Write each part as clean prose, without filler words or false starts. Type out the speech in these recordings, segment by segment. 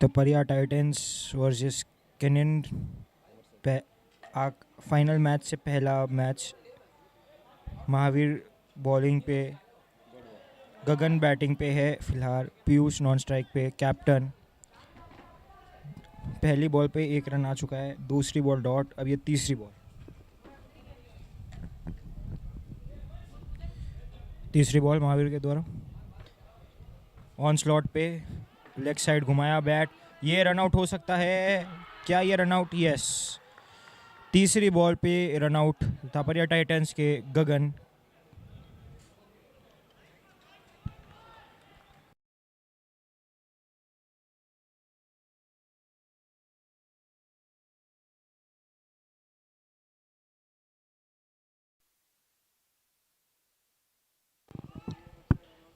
टपरिया titans versus कैनिन final match से पहला मैच। महावीर बॉलिंग पे, गगन बैटिंग पे है फिलहाल, पीयूष नॉन स्ट्राइक पे कैप्टन। पहली बॉल पे 1 रन आ चुका है, दूसरी बॉल डॉट, अब ये तीसरी बॉल। तीसरी बॉल महावीर के द्वारा ऑन स्लॉट पे लेग साइड घुमाया बैट, ये रन आउट हो सकता है क्या? ये रन आउट, यस। तीसरी बॉल पे रन आउट थापरिया टाइटंस के गगन।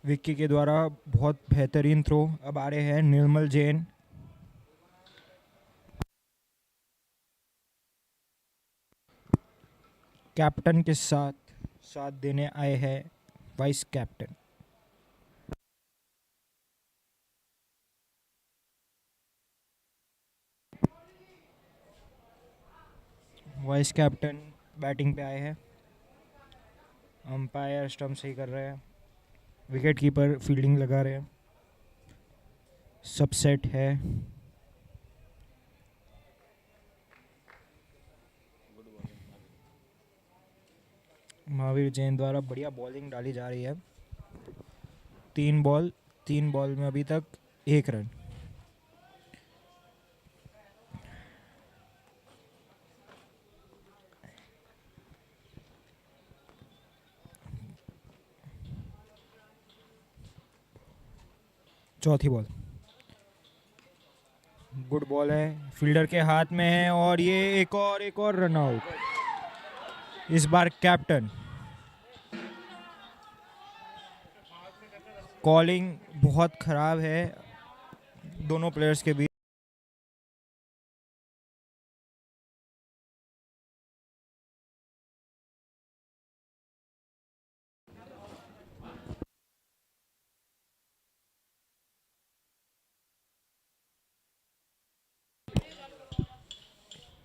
विक्की के द्वारा बहुत बेहतरीन थ्रो। अब आ रहे हैं निर्मल जैन। कैप्टन के साथ देने आए हैं vice captain. Vice captain batting पे आए हैं। अंपायर स्टंप सही कर रहे हैं, विकेट कीपर फील्डिंग लगा रहे हैं, सब सेट है। महावीर जैन द्वारा बढ़िया बॉलिंग डाली जा रही है। 3 बॉल में अभी तक 1 रन। चौथी बॉल गुड बॉल है, फील्डर के हाथ में है, और ये एक और रन आउट। इस बार कैप्टन। कॉलिंग बहुत खराब है दोनों प्लेयर्स के बीच।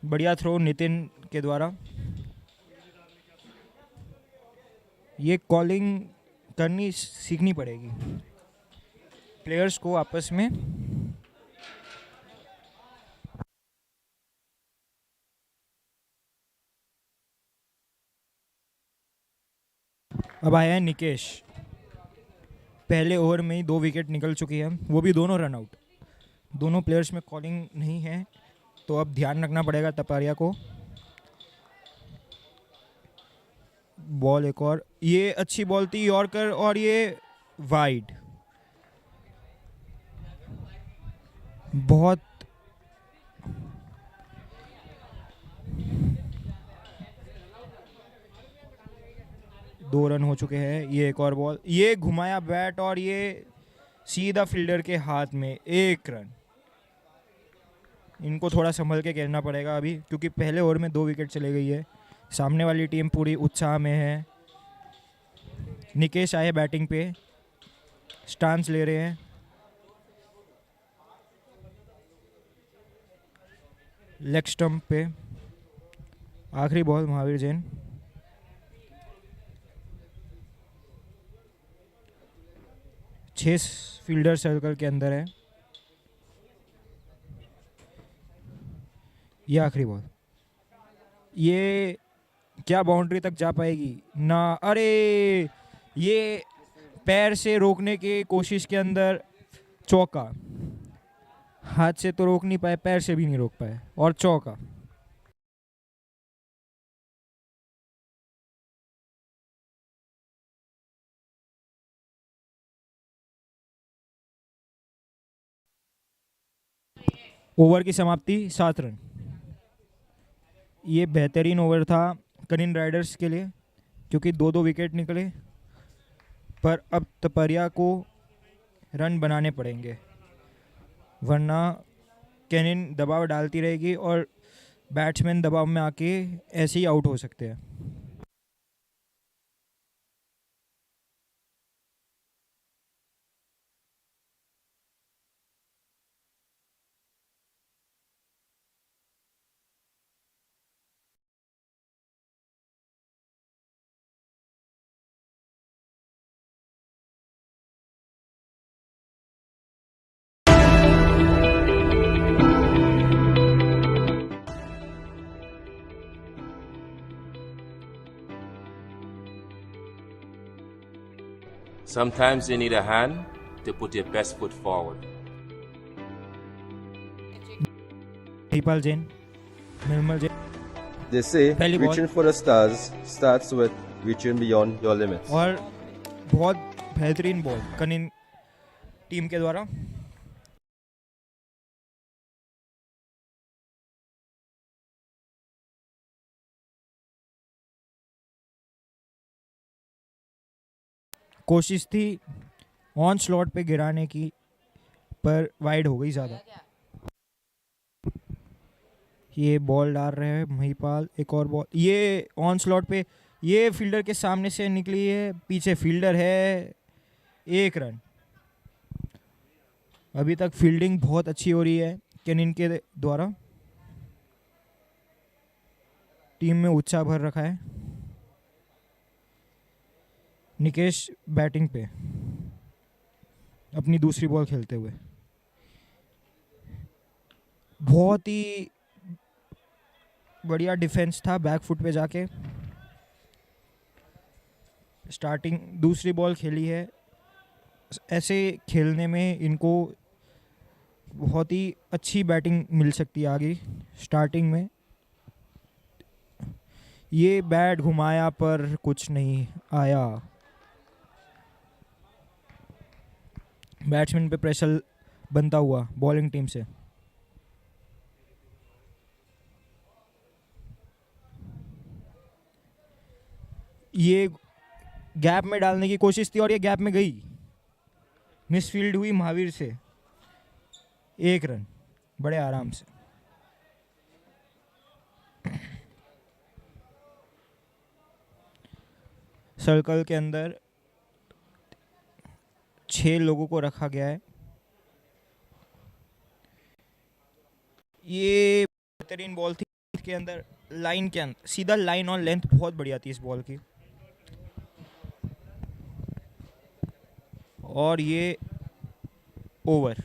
बढ़िया थ्रो नितिन के द्वारा। ये कॉलिंग करनी सीखनी पड़ेगी प्लेयर्स को आपस में। अब आया है निकेश। पहले ओवर में ही 2 विकेट निकल चुकी है, वो भी दोनों रन आउट। दोनों प्लेयर्स में कॉलिंग नहीं है, तो अब ध्यान रखना पड़ेगा टपरिया को। बॉल एक और, ये अच्छी बॉल थी यॉर्कर, और ये वाइड। बहुत 2 रन हो चुके हैं। ये एक और बॉल, ये घुमाया बैट, और ये सीधा फील्डर के हाथ में, 1 रन। इनको थोड़ा संभल के खेलना पड़ेगा अभी, क्योंकि पहले ओवर में 2 विकेट चले गई है। सामने वाली टीम पूरी उत्साह में है। निकेश आए बैटिंग पे, स्टांस ले रहे हैं। लेग स्टंप पे आखिरी बॉल महावीर जैन। छह फील्डर सर्कल के अंदर है। ये आखिरी बॉल, ये क्या बाउंड्री तक जा पाएगी ना? अरे, ये पैर से रोकने की कोशिश के अंदर चौका। हाथ से तो रोक नहीं पाए, पैर से भी नहीं रोक पाए, और चौका। ओवर की समाप्ति 7 रन। ये बेहतरीन ओवर था कनिन राइडर्स के लिए, क्योंकि 2 विकेट निकले। पर अब टपरिया को रन बनाने पड़ेंगे, वरना कैनिन दबाव डालती रहेगी और बैट्समैन दबाव में आके ऐसे ही आउट हो सकते हैं। Sometimes you need a hand to put your best foot forward. Mahipal Jain, Nirmal Jain, They say पहली ball reaching for the stars starts with reaching beyond your limits. और बहुत बेहतरीन बॉल कनिन टीम के द्वारा। कोशिश थी ऑन स्लॉट पे गिराने की, पर वाइड हो गई ज़्यादा। ये बॉल डाल रहे हैं महिपाल, एक और बॉल, ये ऑन स्लॉट पे, ये फील्डर के सामने से निकली है, पीछे फील्डर है, 1 रन। अभी तक फील्डिंग बहुत अच्छी हो रही है केनिन के द्वारा, टीम में उत्साह भर रखा है। निकेश बैटिंग पे अपनी दूसरी बॉल खेलते हुए, बहुत ही बढ़िया डिफेंस था बैक फुट पे जाके। स्टार्टिंग दूसरी बॉल खेली है, ऐसे खेलने में इनको बहुत ही अच्छी बैटिंग मिल सकती है आगे स्टार्टिंग में। ये बैट घुमाया पर कुछ नहीं आया, बैट्समैन पे प्रेशर बनता हुआ बॉलिंग टीम से। ये गैप में डालने की कोशिश थी और ये गैप में गई, मिसफील्ड हुई महावीर से, 1 रन बड़े आराम से। सर्कल के अंदर 6 लोगों को रखा गया है। ये बेहतरीन बॉल थी, के अंदर लाइन के अंदर सीधा लाइन और लेंथ बहुत बढ़िया थी इस बॉल की। और ये ओवर,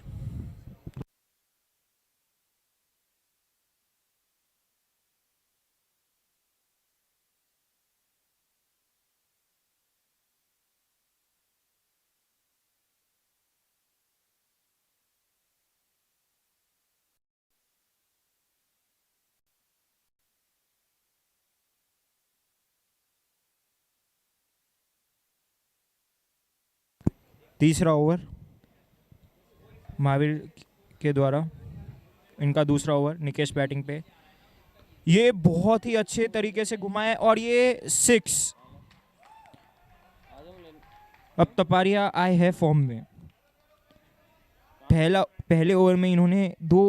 तीसरा ओवर महावीर के द्वारा, इनका दूसरा ओवर। निकेश बैटिंग पे, ये बहुत ही अच्छे तरीके से घुमाए और ये 6। अब तपारिया आए है फॉर्म में। पहले ओवर में इन्होंने 2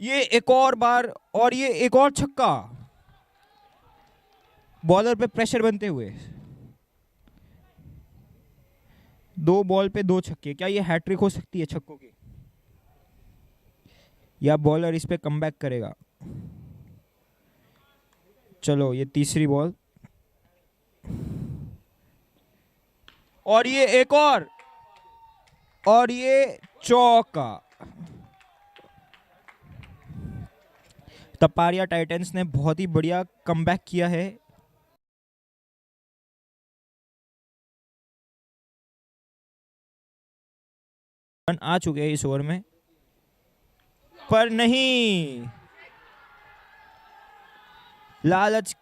ये एक और बार, और ये एक और छक्का, बॉलर पे प्रेशर बनते हुए 2 बॉल पे 2 छक्के। क्या ये हैट्रिक हो सकती है छक्कों की, या बॉलर इस पे कमबैक करेगा? चलो ये तीसरी बॉल, और ये एक और ये चौका। तपारिया टाइटंस ने बहुत ही बढ़िया कमबैक किया है। रन आ चुके हैं इस ओवर में, पर नहीं, लालच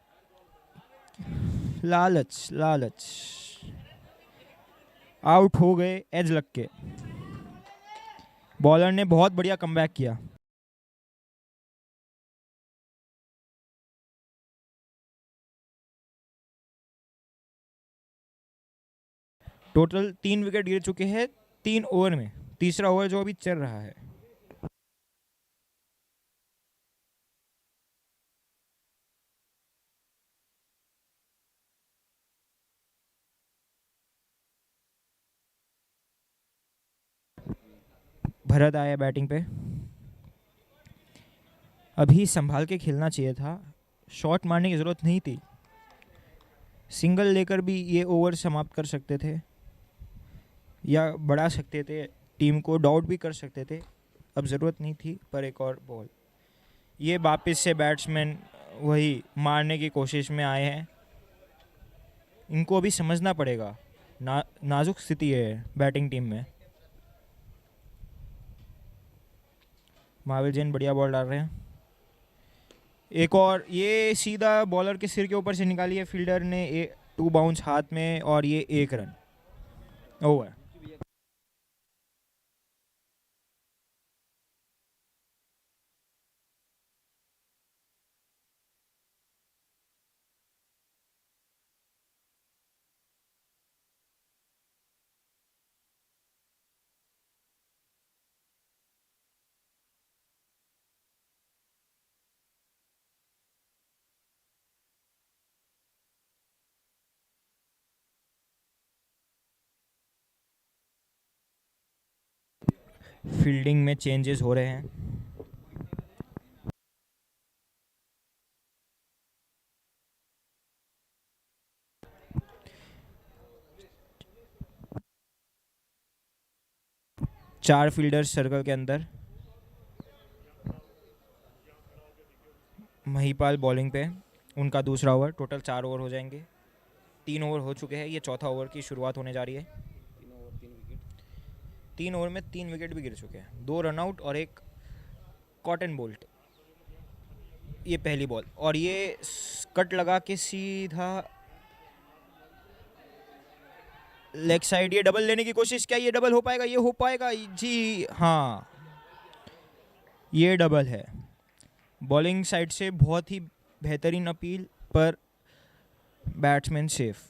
लालच लालच, आउट हो गए एज लग के। बॉलर ने बहुत बढ़िया कमबैक किया। टोटल 3 विकेट गिर चुके हैं 3 ओवर में, तीसरा ओवर जो अभी चल रहा है। भरत आया बैटिंग पे। अभी संभाल के खेलना चाहिए था, शॉट मारने की ज़रूरत नहीं थी। सिंगल लेकर भी ये ओवर समाप्त कर सकते थे या बढ़ा सकते थे, टीम को डाउट भी कर सकते थे, अब ज़रूरत नहीं थी, पर एक और बॉल। ये वापस से बैट्समैन वही मारने की कोशिश में आए हैं। इनको अभी समझना पड़ेगा, नाजुक स्थिति है बैटिंग टीम में। महावीर जैन बढ़िया बॉल डाल रहे हैं। एक और, ये सीधा बॉलर के सिर के ऊपर से निकाली है फील्डर ने, 2 बाउंस हाथ में, और ये 1 रन। ओवर। फील्डिंग में चेंजेस हो रहे हैं। चार फील्डर्स सर्कल के अंदर। महिपाल बॉलिंग पे, उनका दूसरा ओवर। टोटल 4 ओवर हो जाएंगे। 3 ओवर हो चुके हैं, ये चौथा ओवर की शुरुआत होने जा रही है। 3 ओवर में 3 विकेट भी गिर चुके हैं, 2 रनआउट और 1 कॉटन बोल्ट। ये पहली बॉल, और ये कट लगा के सीधा लेग साइड। ये डबल लेने की कोशिश, क्या ये डबल हो पाएगा? ये हो पाएगा जी हाँ, ये डबल है। बॉलिंग साइड से बहुत ही बेहतरीन अपील, पर बैट्समैन सेफ।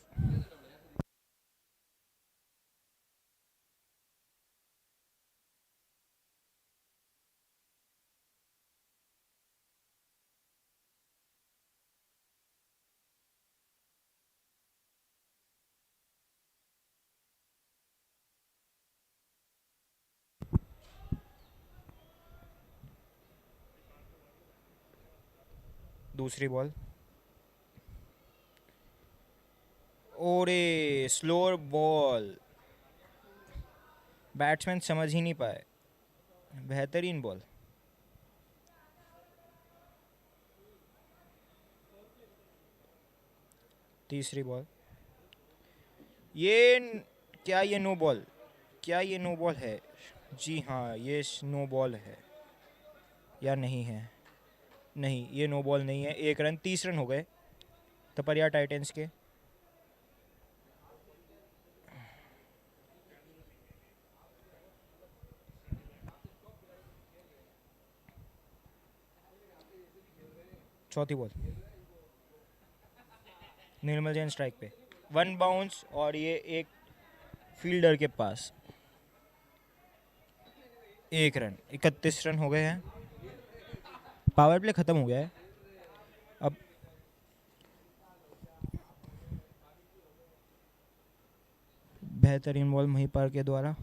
दूसरी बॉल, ओरे स्लोअर बॉल, बैट्समैन समझ ही नहीं पाए। बेहतरीन बॉल। तीसरी बॉल, क्या ये नो बॉल? क्या ये नो बॉल है? जी हाँ, ये नो बॉल है या नहीं है? नहीं, ये नो बॉल नहीं है। 1 रन, 30 रन हो गए तपरिया टाइटंस के। चौथी बॉल, निर्मल जैन स्ट्राइक पे, 1 बाउंस, और ये एक फील्डर के पास। 1 रन, 31 रन हो गए हैं। पावर प्ले खत्म हो गया है। अब बेहतरीन बॉल महिपाल के द्वारा।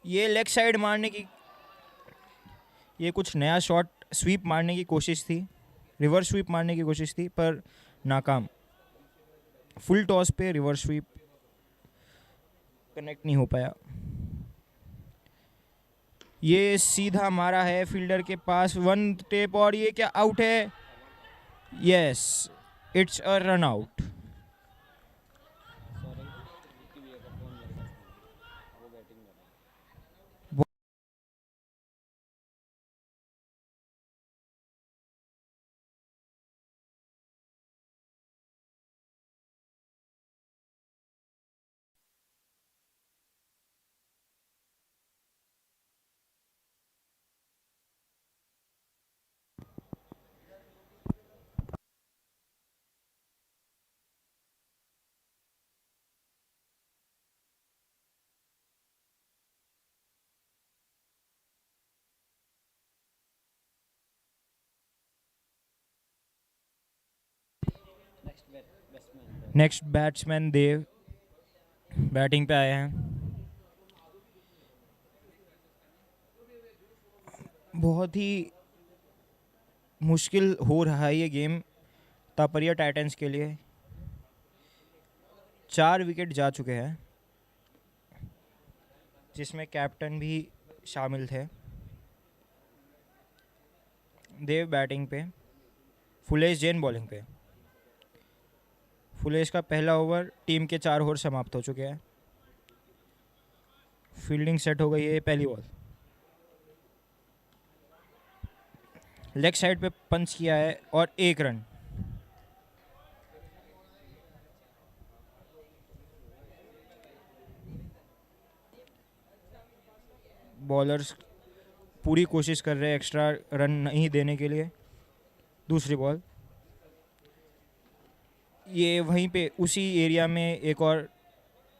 ये लेग साइड मारने की, ये कुछ नया शॉट, स्वीप मारने की कोशिश थी, रिवर्स स्वीप मारने की कोशिश थी, पर नाकाम। फुल टॉस पे रिवर्स स्वीप कनेक्ट नहीं हो पाया। ये सीधा मारा है फील्डर के पास, 1 टेप, और ये क्या आउट है? Yes, it's a run out. Next batsman Dev batting पे आए हैं। बहुत ही मुश्किल हो रहा है ये गेम तापरिया टाइटंस के लिए। 4 विकेट जा चुके हैं, जिसमें कैप्टन भी शामिल थे। देव बैटिंग पे, फुलेश जैन बॉलिंग पे। फुलेश का पहला ओवर, टीम के 4 ओवर समाप्त हो चुके हैं। फील्डिंग सेट हो गई है। पहली बॉल लेग साइड पे पंच किया है और 1 रन। बॉलर्स पूरी कोशिश कर रहे हैं एक्स्ट्रा रन नहीं देने के लिए। दूसरी बॉल, ये वहीं पे उसी एरिया में एक और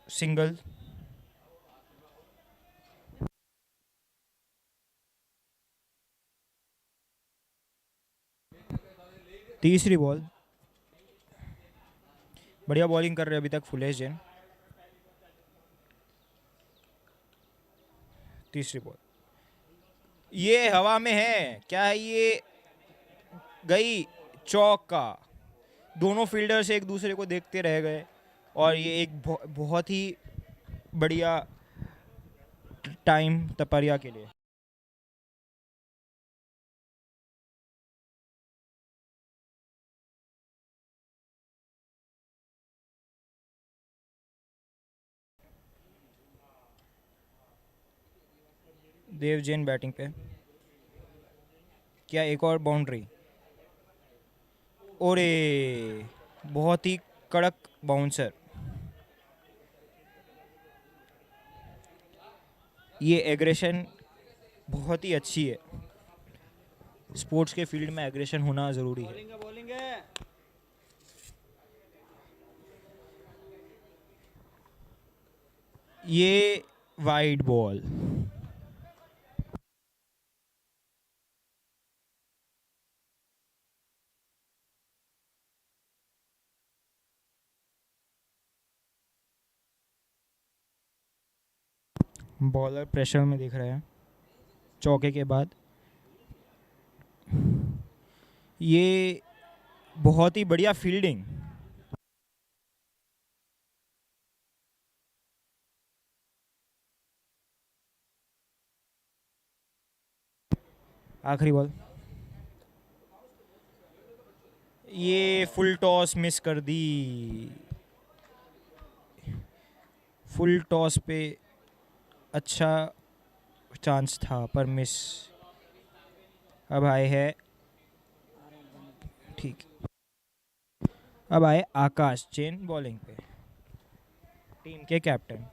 सिंगल। तीसरी बॉल, बढ़िया बॉलिंग कर रहे हैं अभी तक फुलेश जैन। तीसरी बॉल, ये हवा में है क्या है, ये गई चौका। दोनों फील्डर्स एक दूसरे को देखते रह गए और ये एक बहुत ही बढ़िया टाइम तपरिया के लिए। देव जैन बैटिंग पे, क्या एक और बाउंड्री? ओरे, बहुत ही कड़क बाउंसर। ये एग्रेशन बहुत ही अच्छी है। स्पोर्ट्स के फील्ड में एग्रेशन होना ज़रूरी है। ये वाइड बॉल, बॉलर प्रेशर में दिख रहा है चौके के बाद। ये बहुत ही बढ़िया फील्डिंग। आखिरी बॉल, ये फुल टॉस मिस कर दी। फुल टॉस पे अच्छा चांस था पर मिस। अब आए है, ठीक, अब आए आकाश जैन बॉलिंग पे, टीम के कैप्टन।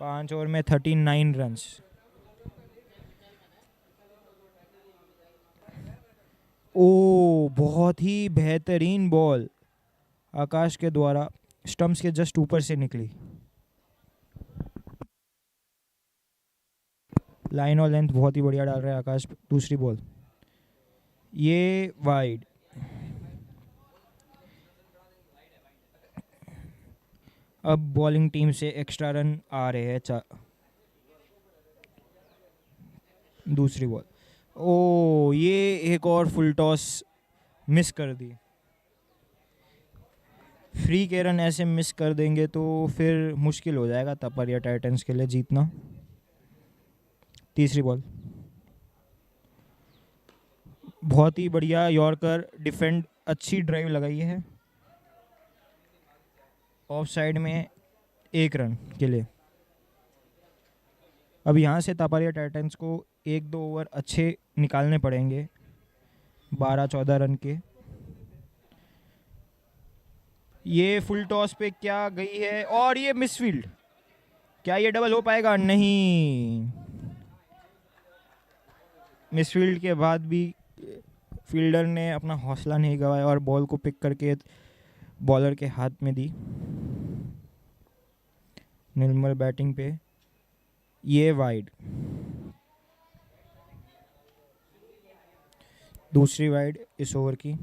5 ओवर में 39 रन्स। ओ, बहुत ही बेहतरीन बॉल आकाश के द्वारा, स्टंप्स के जस्ट ऊपर से निकली। लाइन और लेंथ बहुत ही बढ़िया डाल रहा है आकाश। दूसरी बॉल, ये वाइड। अब बॉलिंग टीम से एक्स्ट्रा रन आ रहे हैं। दूसरी बॉल, ओ, ये एक और फुल टॉस मिस कर दी। फ्री के रन ऐसे मिस कर देंगे तो फिर मुश्किल हो जाएगा तपरिया टाइटंस के लिए जीतना। तीसरी बॉल, बहुत ही बढ़िया यॉर्कर डिफेंड, अच्छी ड्राइव लगाई है ऑफ साइड में 1 रन के लिए। अब यहाँ से तापारिया टाइटंस को 1-2 ओवर अच्छे निकालने पड़ेंगे 12-14 रन के। ये फुल टॉस पे क्या गई है और ये मिसफील्ड। क्या ये डबल हो पाएगा? नहीं। मिसफील्ड के बाद भी फील्डर ने अपना हौसला नहीं गवाया और बॉल को पिक करके बॉलर के हाथ में दी। निर्मल बैटिंग पे, ये वाइड। दूसरी वाइड इस ओवर की।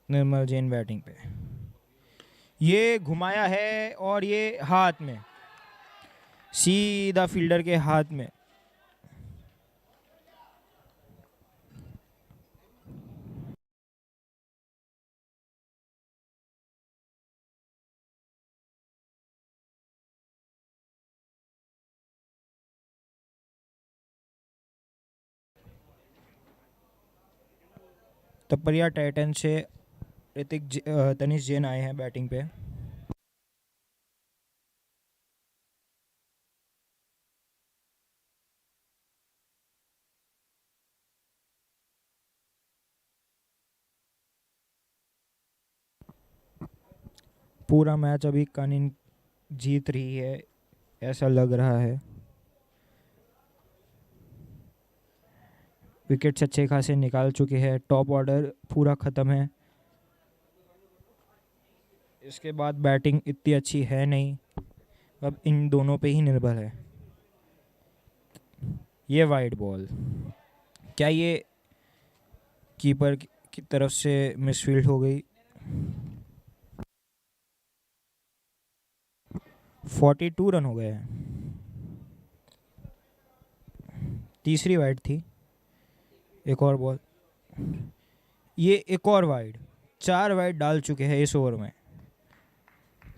निर्मल जैन बैटिंग पे, ये घुमाया है और ये हाथ में, सीधा फील्डर के हाथ में। तपरिया टाइटन से तनिष जैन आए हैं बैटिंग पे। पूरा मैच अभी कनिन जीत रही है ऐसा लग रहा है। विकेट्स अच्छे खासे निकाल चुके हैं। टॉप ऑर्डर पूरा ख़त्म है। इसके बाद बैटिंग इतनी अच्छी है नहीं, अब इन दोनों पे ही निर्भर है। ये वाइड बॉल, क्या ये कीपर की तरफ से मिसफील्ड हो गई। 42 रन हो गए हैं। तीसरी वाइड थी। एक और बॉल, ये एक और वाइड। 4 वाइड डाल चुके हैं इस ओवर में।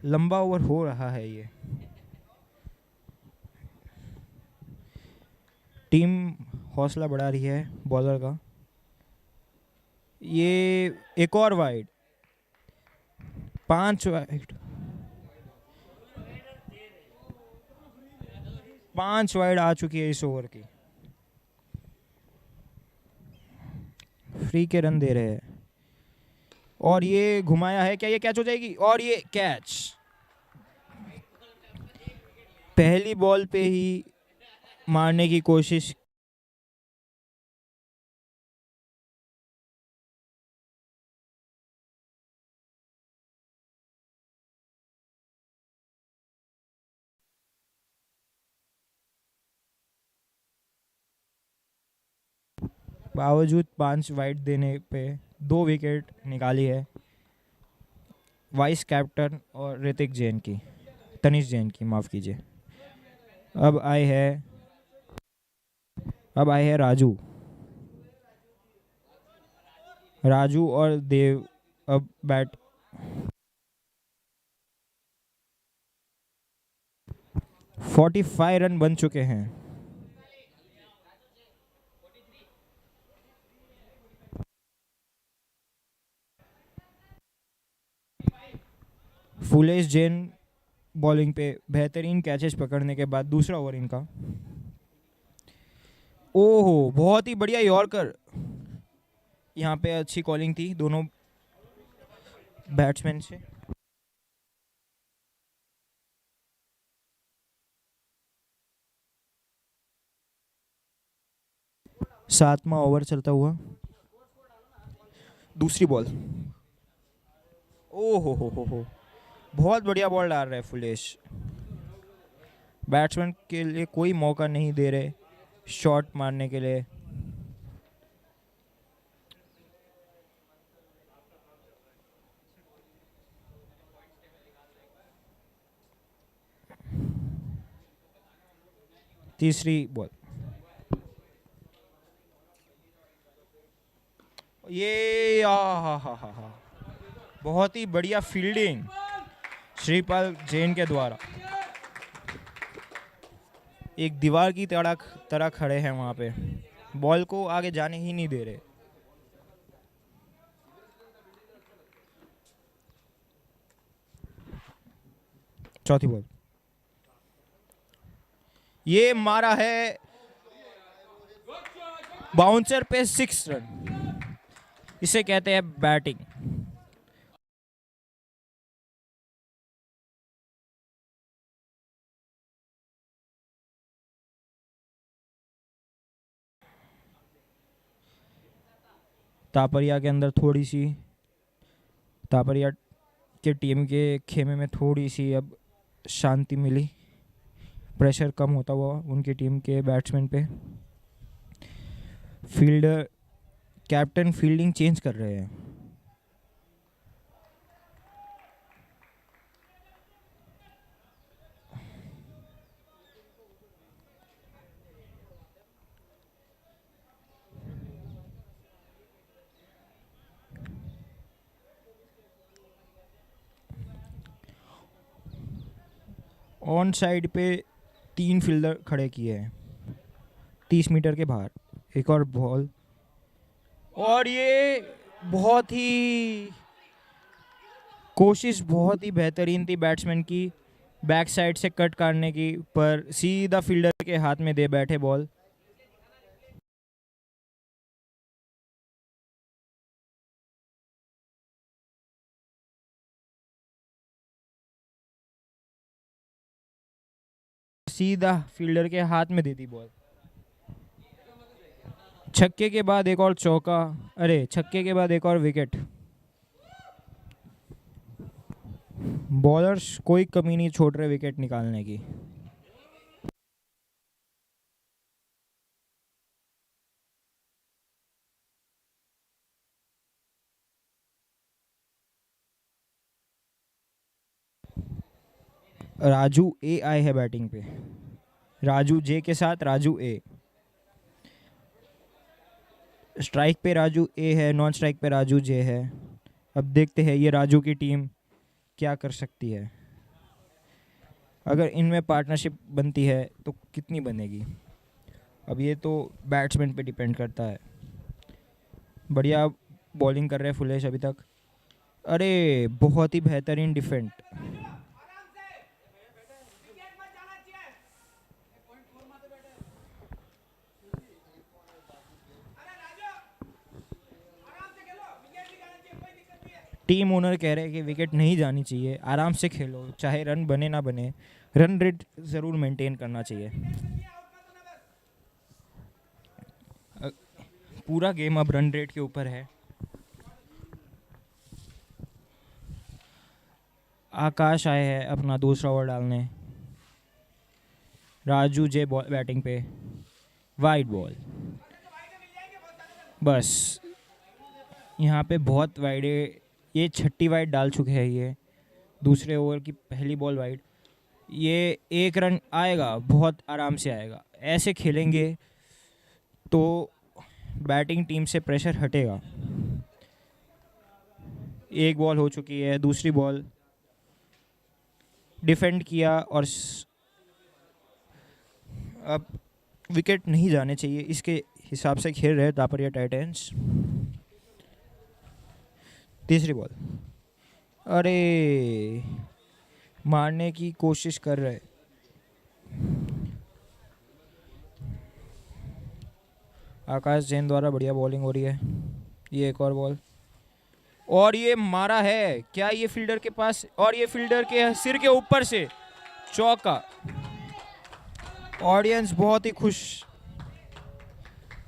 लंबा ओवर हो रहा है ये। टीम हौसला बढ़ा रही है बॉलर का। ये एक और वाइड। 5 वाइड, 5 वाइड आ चुकी है इस ओवर की। फ्री के रन दे रहे हैं और ये घुमाया है, क्या ये कैच हो जाएगी? और ये कैच। पहली बॉल पे ही मारने की कोशिश। बावजूद 5 वाइड देने पे 2 विकेट निकाली है वाइस कैप्टन और ऋतिक जैन की, तनिष जैन की, माफ़ कीजिए। अब आए हैं राजू और देव अब बैट। 45 रन बन चुके हैं। फुलेश जैन बॉलिंग पे बेहतरीन कैचेस पकड़ने के बाद दूसरा ओवर इनका। ओहो, बहुत ही बढ़िया यॉर्कर। यहाँ पे अच्छी कॉलिंग थी दोनों बैट्समैन से। सातवां ओवर चलता हुआ, दूसरी बॉल। ओ हो, बहुत बढ़िया बॉल डाल रहा है फुलेश। बैट्समैन के लिए कोई मौका नहीं दे रहे शॉट मारने के लिए। तीसरी बॉल, ये हा, बहुत ही बढ़िया फील्डिंग श्रीपाल जैन के द्वारा। एक दीवार की तरह खड़े हैं वहां पे, बॉल को आगे जाने ही नहीं दे रहे। चौथी बॉल, ये मारा है बाउंसर पे 6 रन। इसे कहते हैं बैटिंग। तापरिया के अंदर तापरिया के टीम के खेमे में थोड़ी सी अब शांति मिली। प्रेशर कम होता हुआ उनकी टीम के बैट्समैन पे। फील्डर कैप्टन फील्डिंग चेंज कर रहे हैं। ऑन साइड पे 3 फील्डर खड़े किए हैं 30 मीटर के बाहर। एक और बॉल और ये बहुत ही कोशिश बहुत ही बेहतरीन थी बैट्समैन की बैक साइड से कट करने की, पर सीधा फील्डर के हाथ में दे बैठे बॉल। सीधा फील्डर के हाथ में दे दी बॉल। छक्के के बाद एक और चौका, अरे छक्के के बाद एक और विकेट। बॉलर्स कोई कमी नहीं छोड़ रहे विकेट निकालने की। राजू ए आए है बैटिंग पे, राजू जे के साथ राजू ए। स्ट्राइक पे राजू ए है, नॉन स्ट्राइक पे राजू जे है। अब देखते हैं ये राजू की टीम क्या कर सकती है। अगर इनमें पार्टनरशिप बनती है तो कितनी बनेगी, अब ये तो बैट्समैन पे डिपेंड करता है। बढ़िया बॉलिंग कर रहे हैं फुलेश अभी तक। अरे बहुत ही बेहतरीन डिफेंड। टीम ओनर कह रहे हैं कि विकेट नहीं जानी चाहिए, आराम से खेलो, चाहे रन बने ना बने, रन रेट ज़रूर मेंटेन करना चाहिए। पूरा गेम अब रन रेट के ऊपर है। आकाश आए हैं अपना दूसरा ओवर डालने। राजू जे बैटिंग पे, वाइड बॉल। बस यहाँ पे बहुत वाइड है, ये छठी वाइड डाल चुके हैं। ये दूसरे ओवर की पहली बॉल वाइड। ये एक रन आएगा, बहुत आराम से आएगा। ऐसे खेलेंगे तो बैटिंग टीम से प्रेशर हटेगा। एक बॉल हो चुकी है, दूसरी बॉल डिफेंड किया और अब विकेट नहीं जाने चाहिए, इसके हिसाब से खेल रहे तापरिया टाइटंस। तीसरी बॉल, अरे मारने की कोशिश कर रहे। आकाश जैन द्वारा बढ़िया बॉलिंग हो रही है। ये एक और बॉल और ये मारा है क्या, ये फील्डर के पास, और ये फील्डर के सिर के ऊपर से चौका। ऑडियंस बहुत ही खुश,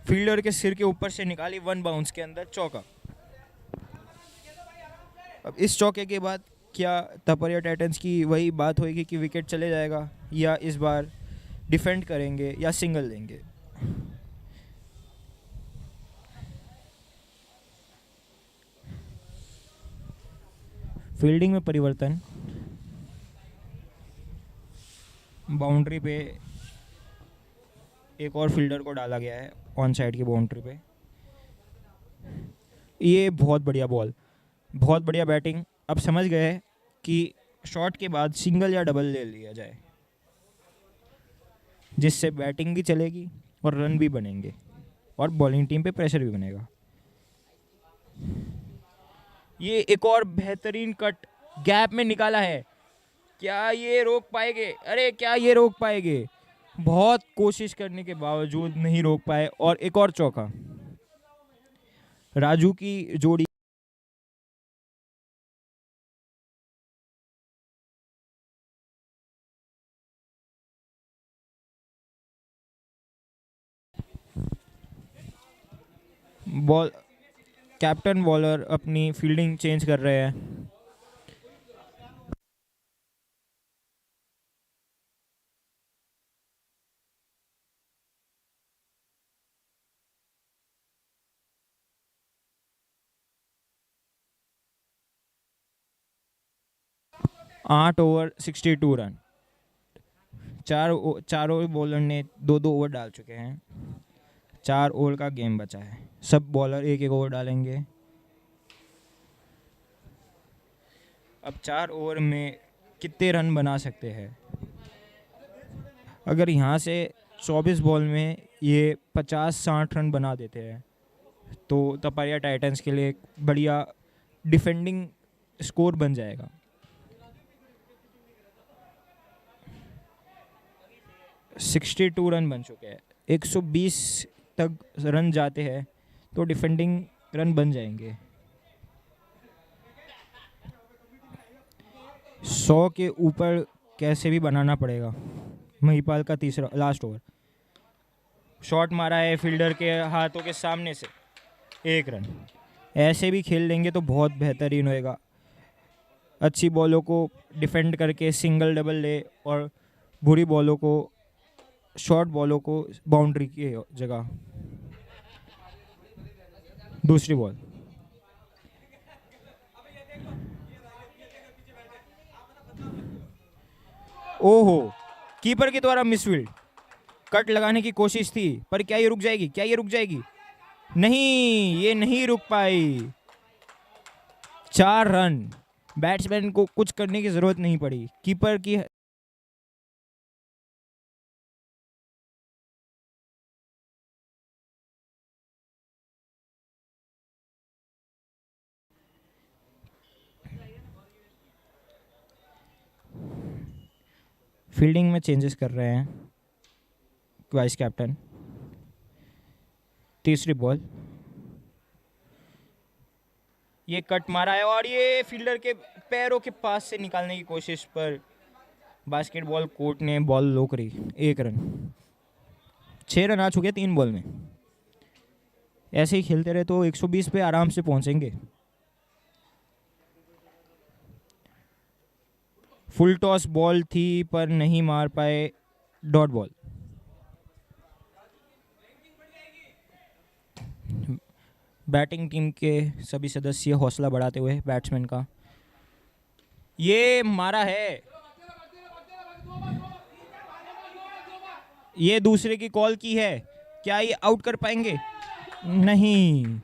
फील्डर के सिर के ऊपर से निकाली, वन बाउंस के अंदर चौका। अब इस चौके के बाद क्या तापरिया टाइटंस की वही बात होगी कि विकेट चले जाएगा, या इस बार डिफेंड करेंगे या सिंगल लेंगे। फील्डिंग में परिवर्तन, बाउंड्री पे एक और फील्डर को डाला गया है ऑन साइड की बाउंड्री पे। ये बहुत बढ़िया बॉल, बहुत बढ़िया बैटिंग। अब समझ गए कि शॉट के बाद सिंगल या डबल ले लिया जाए, जिससे बैटिंग भी चलेगी और रन भी बनेंगे और बॉलिंग टीम पे प्रेशर भी बनेगा। ये एक और बेहतरीन कट गैप में निकाला है, क्या ये रोक पाएंगे? अरे क्या ये रोक पाएंगे? बहुत कोशिश करने के बावजूद नहीं रोक पाए और एक और चौका। राजू की जोड़ी बॉल, कैप्टन बॉलर अपनी फील्डिंग चेंज कर रहे हैं। आठ ओवर 62 रन, चारों बॉलर ने दो दो ओवर डाल चुके हैं। 4 ओवर का गेम बचा है, सब बॉलर एक एक ओवर डालेंगे। अब 4 ओवर में कितने रन बना सकते हैं? अगर यहाँ से 24 बॉल में ये 50-60 रन बना देते हैं तो तपारिया टाइटंस के लिए एक बढ़िया डिफेंडिंग स्कोर बन जाएगा। $62 रन बन चुके हैं। 120 तक रन जाते हैं तो डिफेंडिंग रन बन जाएंगे। 100 के ऊपर कैसे भी बनाना पड़ेगा। महिपाल का तीसरा लास्ट ओवर, शॉट मारा है फील्डर के हाथों के सामने से, 1 रन। ऐसे भी खेल लेंगे तो बहुत बेहतरीन होएगा। अच्छी बॉलों को डिफेंड करके सिंगल डबल ले और बुरी बॉलों को, शॉर्ट बॉलों को बाउंड्री की जगह। दूसरी बॉल, ओहो, कीपर के द्वारा मिसफील्ड। कट लगाने की कोशिश थी पर क्या ये रुक जाएगी? क्या ये रुक जाएगी? नहीं, ये नहीं रुक पाई। 4 रन। बैट्समैन को कुछ करने की जरूरत नहीं पड़ी। कीपर की फील्डिंग में चेंजेस कर रहे हैं वाइस कैप्टन। तीसरी बॉल, ये कट मारा है और ये फील्डर के पैरों के पास से निकालने की कोशिश पर बास्केटबॉल कोर्ट ने बॉल लो करी। 1 रन। 6 रन आ चुके 3 बॉल में। ऐसे ही खेलते रहे तो 120 पे आराम से पहुंचेंगे। फुल टॉस बॉल थी पर नहीं मार पाए। Dot ball. बैटिंग टीम के सभी सदस्य हौसला बढ़ाते हुए बैट्समैन का, ये मारा है, ये दूसरे की कॉल की है। क्या ये आउट कर पाएंगे? नहीं।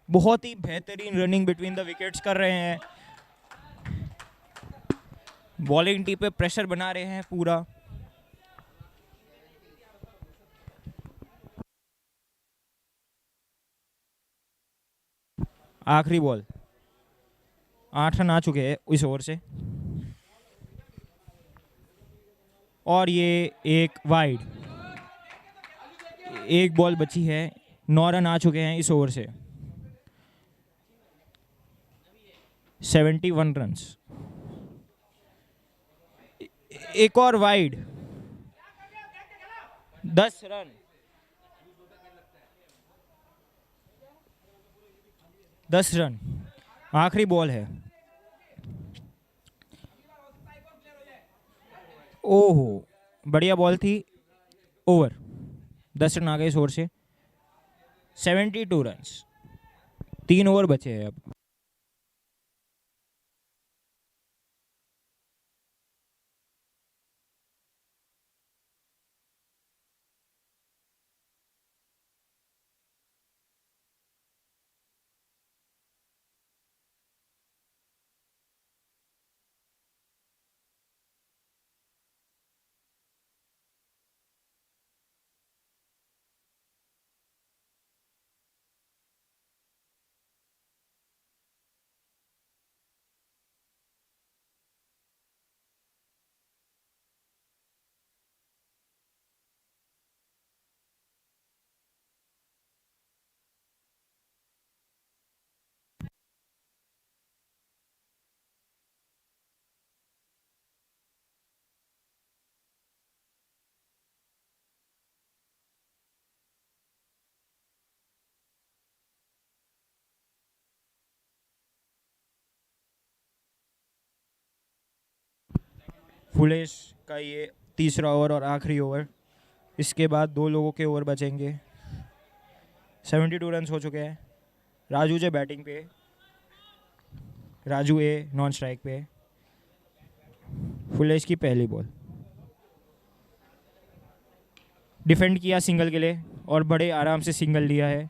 बहुत ही बेहतरीन रनिंग बिटवीन द विकेट्स कर रहे हैं। बॉलिंग टीम पे प्रेशर बना रहे हैं पूरा। आखिरी बॉल, 8 रन आ चुके हैं इस ओवर से और ये एक वाइड। 1 बॉल बची है। 9 रन आ चुके हैं इस ओवर से। 71 रन्स। एक और वाइड, 10 रन। 10 रन। आखिरी बॉल है। ओहो, बढ़िया बॉल थी। ओवर। 10 रन आ गए इस ओवर से। 72 रन्स। 3 ओवर बचे हैं अब। फुलेश का ये तीसरा ओवर और आखिरी ओवर। इसके बाद 2 लोगों के ओवर बचेंगे। 72 रन हो चुके हैं। राजू जे बैटिंग पे, राजू ए नॉन स्ट्राइक पे। फुलेश की पहली बॉल, डिफेंड किया सिंगल के लिए और बड़े आराम से सिंगल लिया है।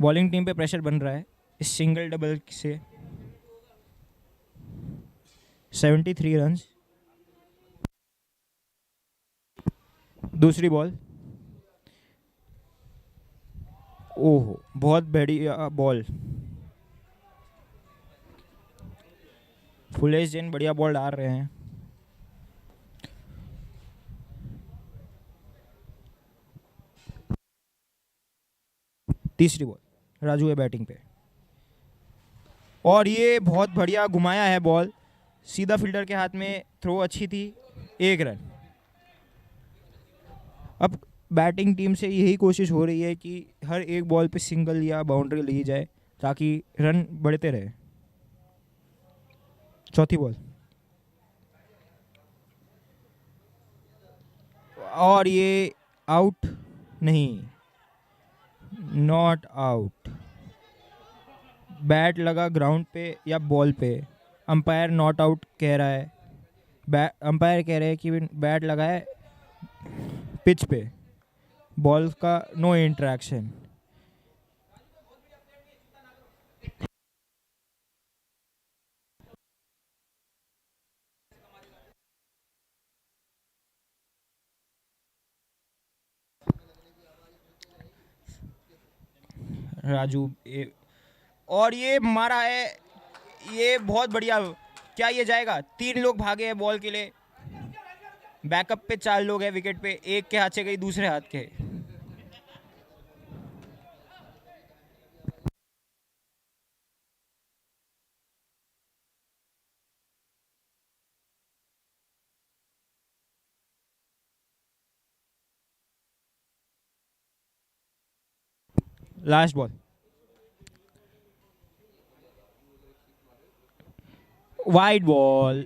बॉलिंग टीम पे प्रेशर बन रहा है इस सिंगल डबल से। 73 रन्स। दूसरी बॉल, ओहो बहुत बढ़िया बॉल, फुलेश जैन बढ़िया बॉल डाल रहे हैं। तीसरी बॉल, राजू है बैटिंग पे और ये बहुत बढ़िया घुमाया है बॉल, सीधा फील्डर के हाथ में, थ्रो अच्छी थी, 1 रन। अब बैटिंग टीम से यही कोशिश हो रही है कि हर एक बॉल पे सिंगल या बाउंड्री ली जाए ताकि रन बढ़ते रहे। चौथी बॉल और ये आउट नहीं, नॉट आउट, बैट लगा ग्राउंड पे या बॉल पे, अंपायर नॉट आउट कह रहा है, अंपायर कह रहे हैं कि बैट लगा है पिच पे, बॉल का नो इंटरेक्शन। राजू और ये मारा है, ये बहुत बढ़िया, क्या ये जाएगा? 3 लोग भागे हैं बॉल के लिए, बैकअप पे 4 लोग हैं विकेट पे, एक के हाथ से गई दूसरे हाथ के। लास्ट बॉल, वाइड बॉल,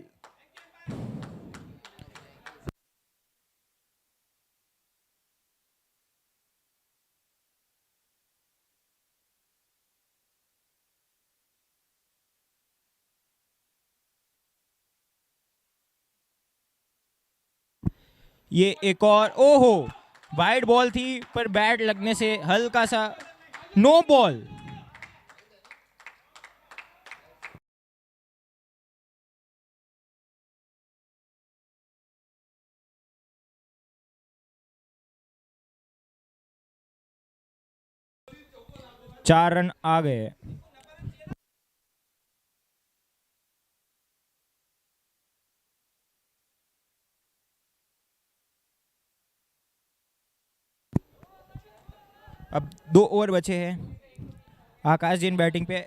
ये एक और, ओहो वाइड बॉल थी पर बैट लगने से हल्का सा, नो बॉल। चार रन आ गए। अब 2 ओवर बचे हैं, आकाश जैन बैटिंग पे,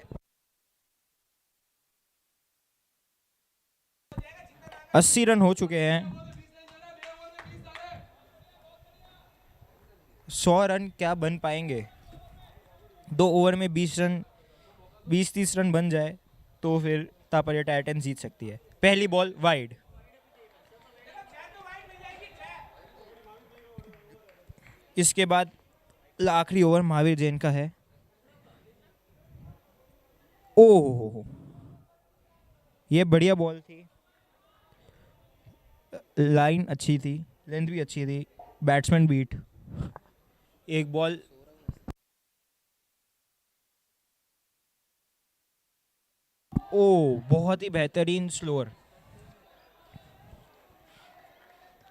80 रन हो चुके हैं, 100 रन क्या बन पाएंगे? 2 ओवर में 20 रन, 20-30 रन बन जाए तो फिर तापरिया टाइटन जीत सकती है। पहली बॉल वाइड, इसके बाद आखिरी ओवर महावीर जैन का है। ओह ये बढ़िया बॉल थी, लाइन अच्छी थी, लेंथ भी अच्छी थी, बैट्समैन बीट, एक बॉल, ओ बहुत ही बेहतरीन स्लोअर,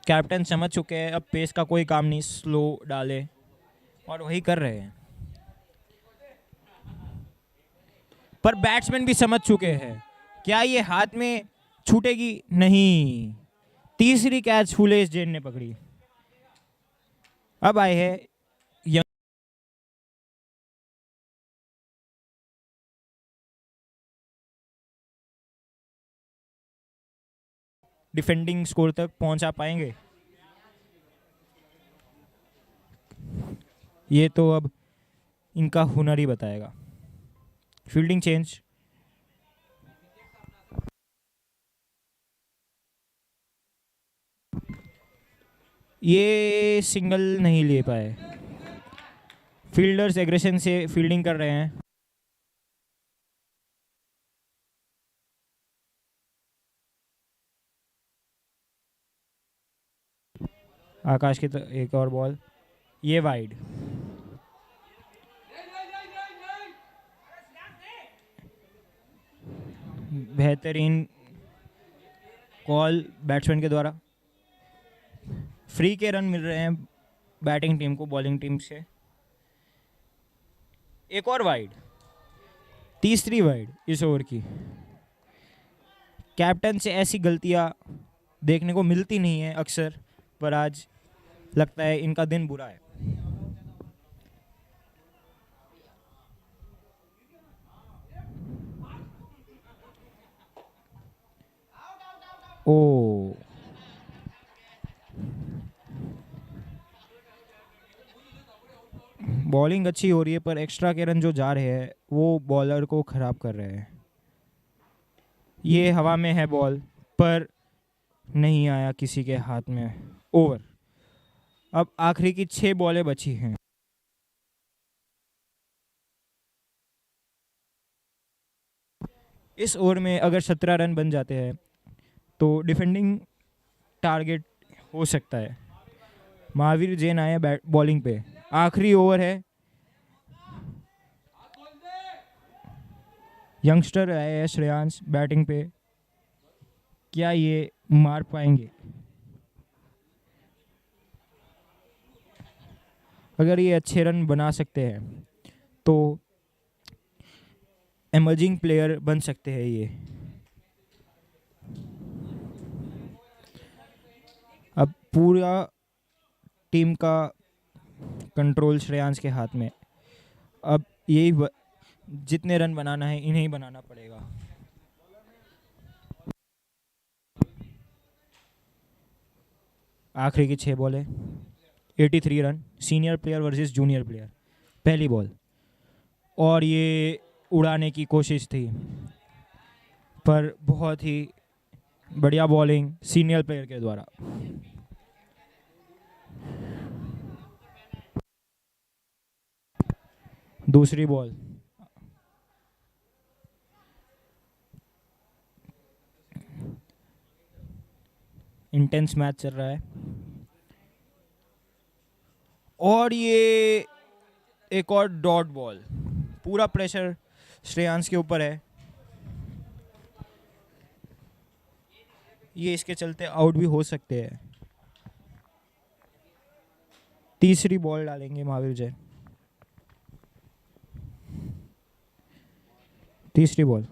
कैप्टन समझ चुके हैं अब पेस का कोई काम नहीं, स्लो डाले और वही कर रहे हैं, पर बैट्समैन भी समझ चुके हैं, क्या ये हाथ में छूटेगी? नहीं, तीसरी कैच फुलेश जैन ने पकड़ी। अब आए हैं डिफेंडिंग स्कोर तक पहुंचा पाएंगे? ये तो अब इनका हुनर ही बताएगा। फील्डिंग चेंज, ये सिंगल नहीं ले पाए, फील्डर्स एग्रेशन से फील्डिंग कर रहे हैं। आकाश की एक और बॉल, ये वाइड, बेहतरीन कॉल बैट्समैन के द्वारा। फ्री के रन मिल रहे हैं बैटिंग टीम को बॉलिंग टीम से। एक और वाइड, तीसरी वाइड इस ओवर की। कैप्टन से ऐसी गलतियां देखने को मिलती नहीं है अक्सर, पर आज लगता है इनका दिन बुरा है। ओ, बॉलिंग अच्छी हो रही है पर एक्स्ट्रा के रन जो जा रहे हैं वो बॉलर को खराब कर रहे हैं। ये हवा में है बॉल, पर नहीं आया किसी के हाथ में। ओवर। अब आखिरी की 6 बॉलें बची हैं। इस ओवर में अगर 17 रन बन जाते हैं तो डिफेंडिंग टारगेट हो सकता है। महावीर जैन आए बॉलिंग पे। आखिरी ओवर है। यंगस्टर आए हैं श्रेयांश बैटिंग पे। क्या ये मार पाएंगे? अगर ये अच्छे रन बना सकते हैं तो एमर्जिंग प्लेयर बन सकते हैं ये। अब पूरा टीम का कंट्रोल श्रेयांश के हाथ में। अब यही जितने रन बनाना है इन्हें ही बनाना पड़ेगा। आखिरी की 6 बॉलें, 83 run. Senior player versus junior player. पहली बॉल और ये उड़ाने की कोशिश थी, पर बहुत ही बढ़िया बॉलिंग सीनियर प्लेयर के द्वारा। दूसरी बॉल, इंटेंस मैच चल रहा है और ये एक और डॉट बॉल। पूरा प्रेशर श्रेयांश के ऊपर है। ये इसके चलते आउट भी हो सकते हैं। तीसरी बॉल डालेंगे महावीर जैन। तीसरी बॉल,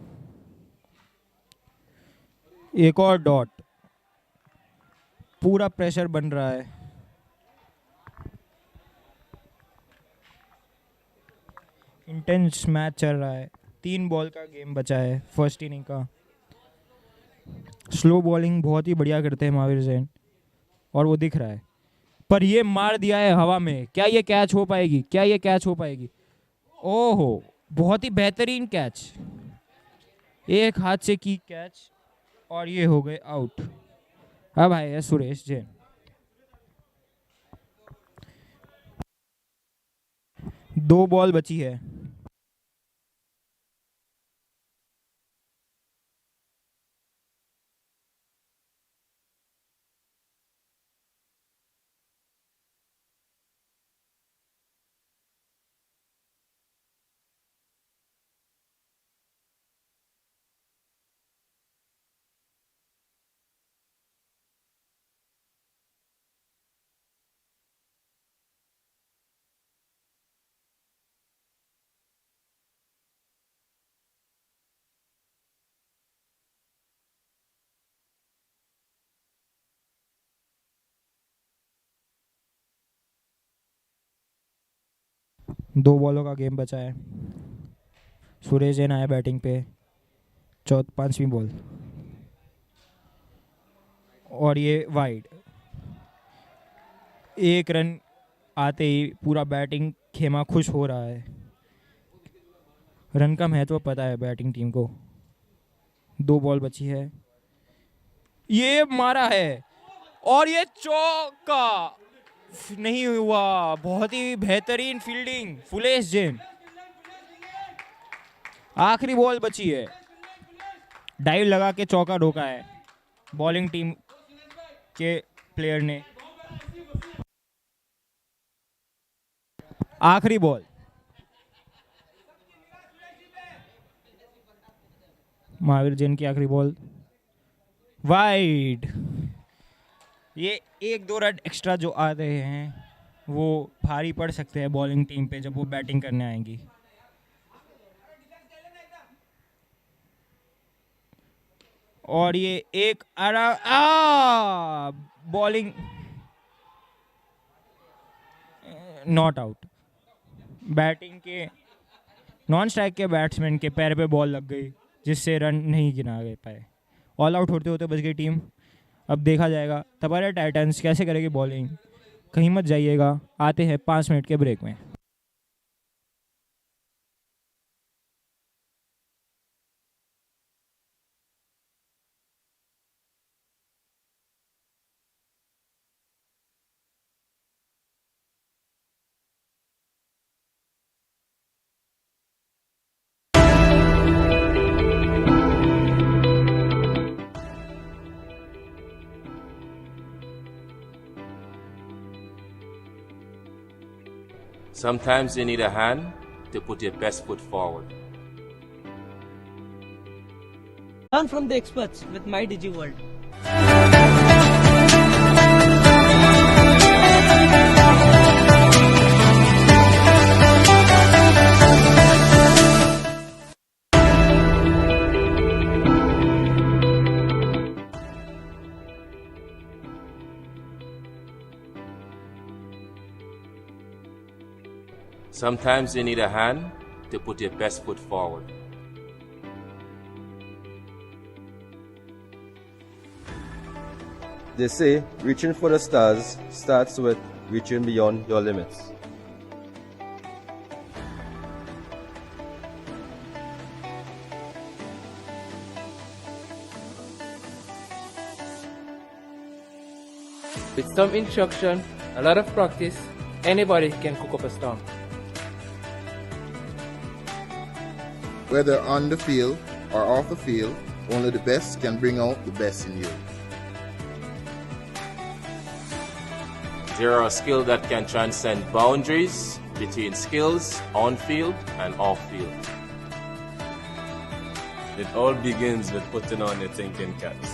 एक और डॉट। पूरा प्रेशर बन रहा है। इंटेंस मैच चल रहा है। 3 बॉल का गेम बचा है फर्स्ट इनिंग का। स्लो बॉलिंग बहुत ही बढ़िया करते हैं महावीर जैन और वो दिख रहा है, पर ये मार दिया है हवा में। क्या ये कैच हो पाएगी? क्या ये कैच हो पाएगी? ओहो, बहुत ही बेहतरीन कैच। एक हाथ से की कैच और ये हो गए आउट। अब आए है सुरेश जैन। दो बॉल बची है। दो बॉलों का गेम बचा है। सुरेश जैन आया बैटिंग पे। 5वीं बॉल और ये वाइड। एक रन आते ही पूरा बैटिंग खेमा खुश हो रहा है। रन का महत्व पता है बैटिंग टीम को। 2 बॉल बची है। ये मारा है और ये चौका नहीं हुआ। बहुत ही बेहतरीन फील्डिंग फुलेश जैन। आखिरी बॉल बची है। डाइव लगा के चौका रोका है बॉलिंग टीम के प्लेयर ने। आखिरी बॉल, महावीर जैन की आखिरी बॉल वाइड। ये 1-2 रन एक्स्ट्रा जो आ रहे हैं वो भारी पड़ सकते हैं बॉलिंग टीम पे जब वो बैटिंग करने आएंगी। और ये एक बॉलिंग नॉट आउट। बैटिंग के नॉन स्ट्राइक के बैट्समैन के पैर पे बॉल लग गई जिससे रन नहीं गिना पाए। ऑल आउट होते होते बच गई टीम। अब देखा जाएगा तबारा टाइटंस कैसे करेगी बॉलिंग। कहीं मत जाइएगा, आते हैं 5 मिनट के ब्रेक में। Sometimes you need a hand to put your best foot forward. Learn from the experts with MyDigiWorld. Sometimes you need a hand to put your best foot forward. They say reaching for the stars starts with reaching beyond your limits. With some instruction, a lot of practice, anybody can cook up a storm. Whether on the field or off the field, only the best can bring out the best in you. There are skills that can transcend boundaries between skills on field and off field. It all begins with putting on your thinking caps.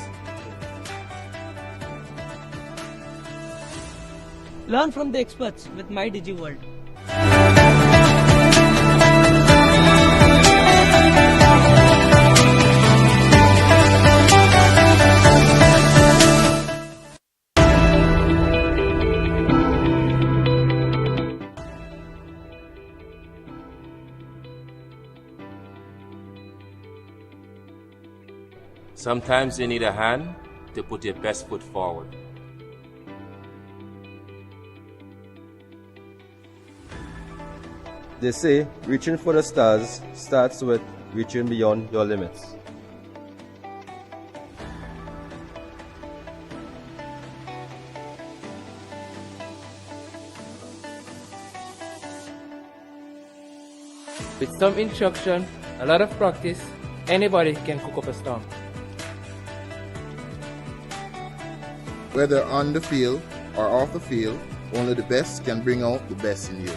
Learn from the experts with MyDigiWorld. Sometimes you need a hand to put your best foot forward. They say reaching for the stars starts with reaching beyond your limits. With some instruction, a lot of practice, anybody can cook up a storm. Whether on the field or off the field, only the best can bring out the best in you.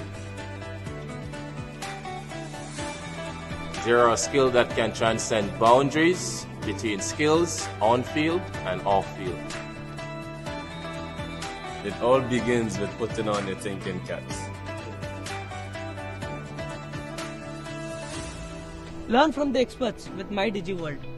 There are skills that can transcend boundaries between skills on field and off field. It all begins with putting on your thinking caps. Learn from the experts with MyDigiWorld.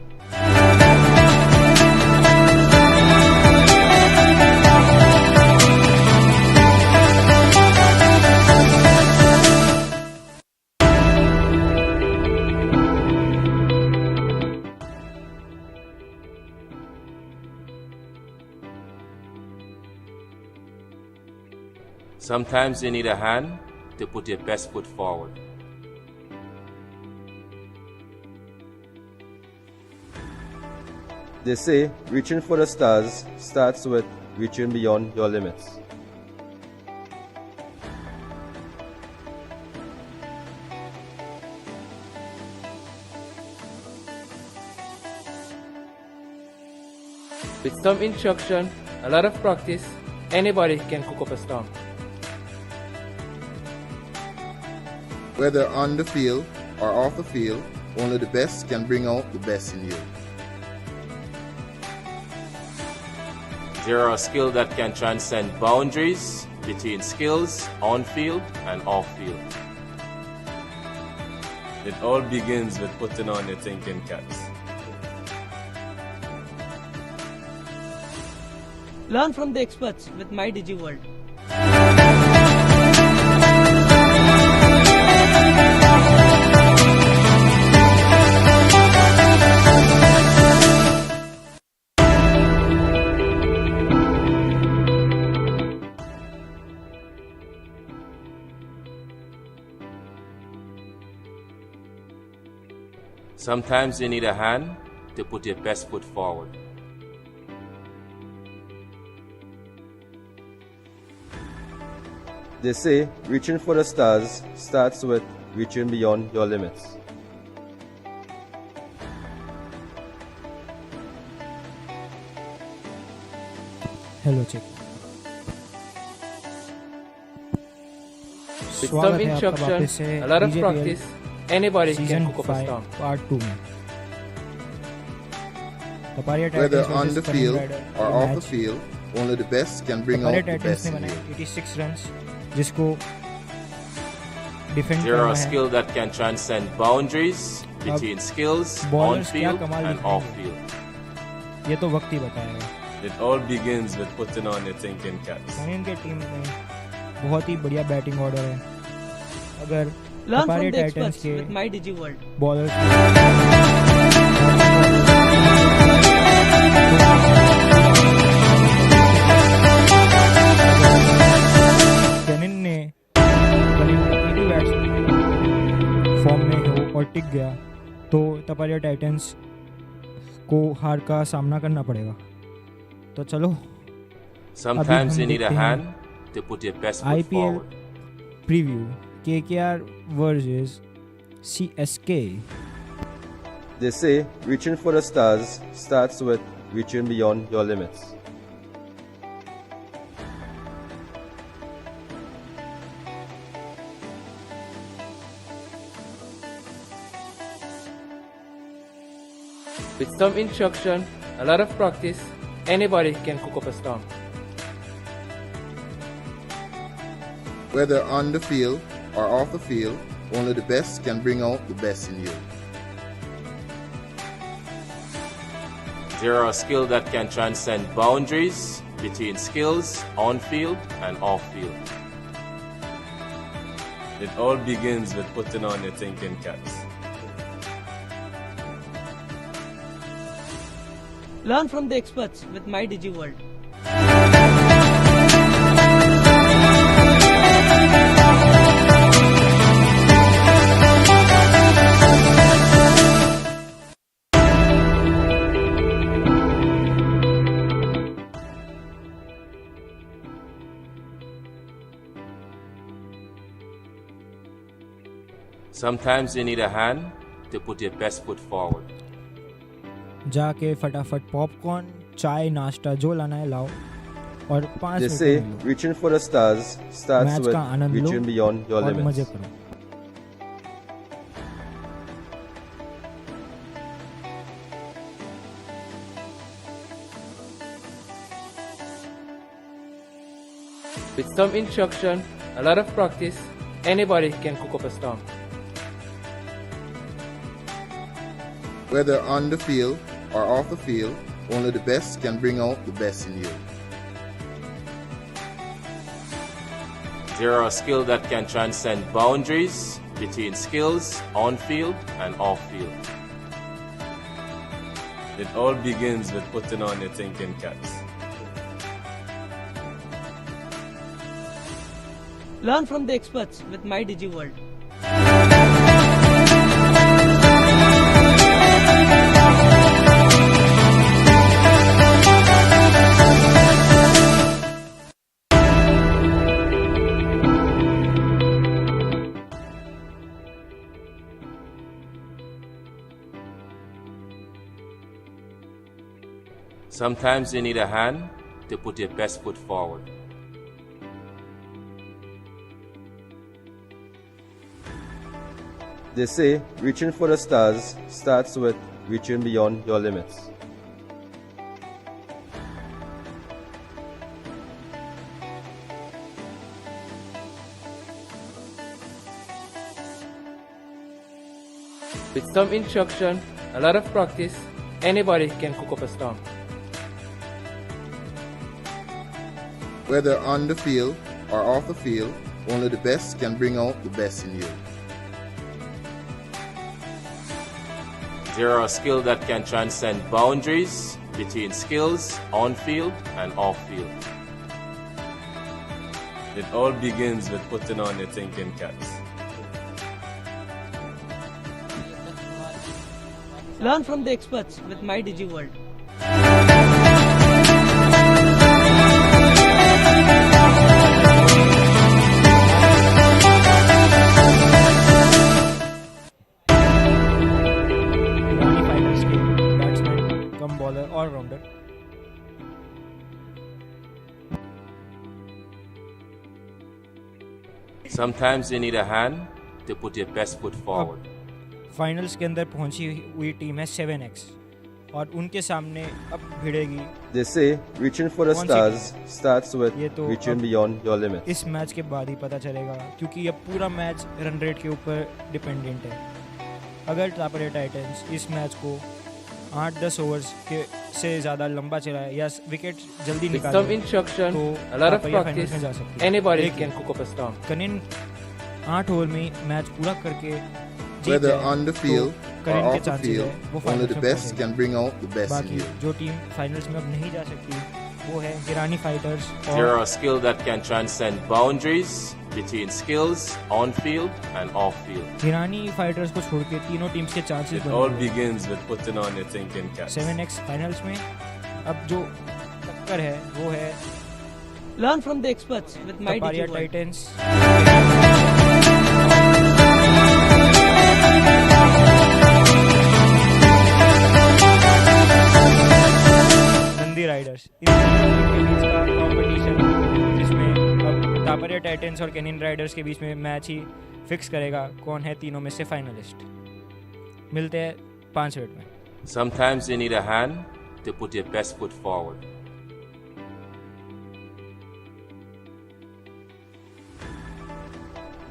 Sometimes you need a hand to put your best foot forward. They say reaching for the stars starts with reaching beyond your limits. With some instruction, a lot of practice, anybody can cook up a storm. Whether on the field or off the field, only the best can bring out the best in you. Zero, a skill that can transcend boundaries between skills on field and off field. It all begins with putting on your thinking caps. Learn from the experts with My DigiWorld. Sometimes you need a hand to put your best foot forward. They say reaching for the stars starts with reaching beyond your limits. Hello check. With स्वागत some है आपका instruction, वापस से a lot of DJTL practice, anybody season can cook up a 5 song. Part 2 में Taparia Whether Titans on the versus field Karim Ryder or का off the match. field, only the best can bring out Taparia the Titans best ने in बनाए you. 86 runs, जिसको defend Zero, करना a है। skill that can transcend boundaries between skills on bowlers क्या field कमाल and दिखाएंगे। off field. ये तो वक्त ही बताएगा। It all begins with putting on your thinking caps. Union के टीम में बहुत ही बढ़िया बैटिंग ऑर्डर है। अगर Learn from Taparia the Titans experts के with My DigiWorld. बॉलर्स कैनिन ने फॉर्म में हो और टिक गया तो तपारिया टाइटंस को हार का सामना करना पड़ेगा। तो चलो Sometimes you need a देखते हैं hand to put your best foot IPL forward. Preview KKR versus CSK। They say reaching for the stars starts with reaching beyond your limits. With some instruction, a lot of practice, anybody can cook up a storm. Whether on the field or off the field, only the best can bring out the best in you. Zero, a skill that can transcend boundaries between skills on field and off field. It all begins with putting on your thinking caps. Learn from the experts with My DigiWorld. Sometimes you need a hand to put your best foot forward. जाके फटाफट popcorn चाय नाश्ता जो लाना है लाओ और 5 They minute say में लो। reaching for the stars starts match with का आनंद लो reaching beyond your और मजे limits. करो। With some instruction, a lot of practice, anybody can cook up a storm. Whether on the field or off the field, only the best can bring out the best in you. Zero, a skill that can transcend boundaries between skills on field and off field. It all begins with putting on your thinking caps. Learn from the experts with My DigiWorld. Sometimes you need a hand to put your best foot forward. They say reaching for the stars starts with reaching beyond your limits. With some instruction, a lot of practice, anybody can cook up a storm. Whether on the field or off the field, only the best can bring out the best in you. There are skills that can transcend boundaries between skills on field and off field. It all begins with putting on your thinking caps. Learn from the experts with My Digi World. Irani fighters के batsman cum bowler allrounder Sometimes you need a hand to put your best foot forward. Finals के अंदर पहुंची हुई team है 7X और उनके सामने अब भिड़ेगी They say reaching for the कौन सी stars starts with ये तो reaching अब beyond your limits. इस मैच के बाद ही पता चलेगा क्योंकि अब पूरा मैच रन रेट के ऊपर डिपेंडेंट है। अगर टापरे टाइटंस इस मैच को 8-10 ओवर्स के से ज़्यादा लंबा चलाए या विकेट जल्दी With some निकाले instruction, तो a lot of Taparia practice, finals में जा सकती है। anybody लेकिन can cook up a storm. कनिन 8 over में मैच पूरा करके जीत Whether जाए on the तो field or कनिन के off the चांसेस field, है वो only फाइनल्स the में best पहुंचेगी। can bring out the best in बाकी you. जो टीम फाइनल्स में अब नहीं जा सकती वो है ईरानी फाइटर्स There और are skills that can transcend boundaries between skills on field and off field. Irani fighters को छोड़ के तीनों टीम्स के chances It all begins with putting on your thinking caps. 7X finals में अब जो टक्कर है वो है Learn from the experts with My Taparia Digi World. Titans Nandi riders इन तीनों के बीच का कंपटीशन जिसमें अब टापरिया टाइटंस और कैनिन राइडर्स के बीच में मैच ही फिक्स करेगा कौन है तीनों में से फाइनलिस्ट। मिलते हैं 5 मिनट में। Sometimes you need a hand to put your best foot forward.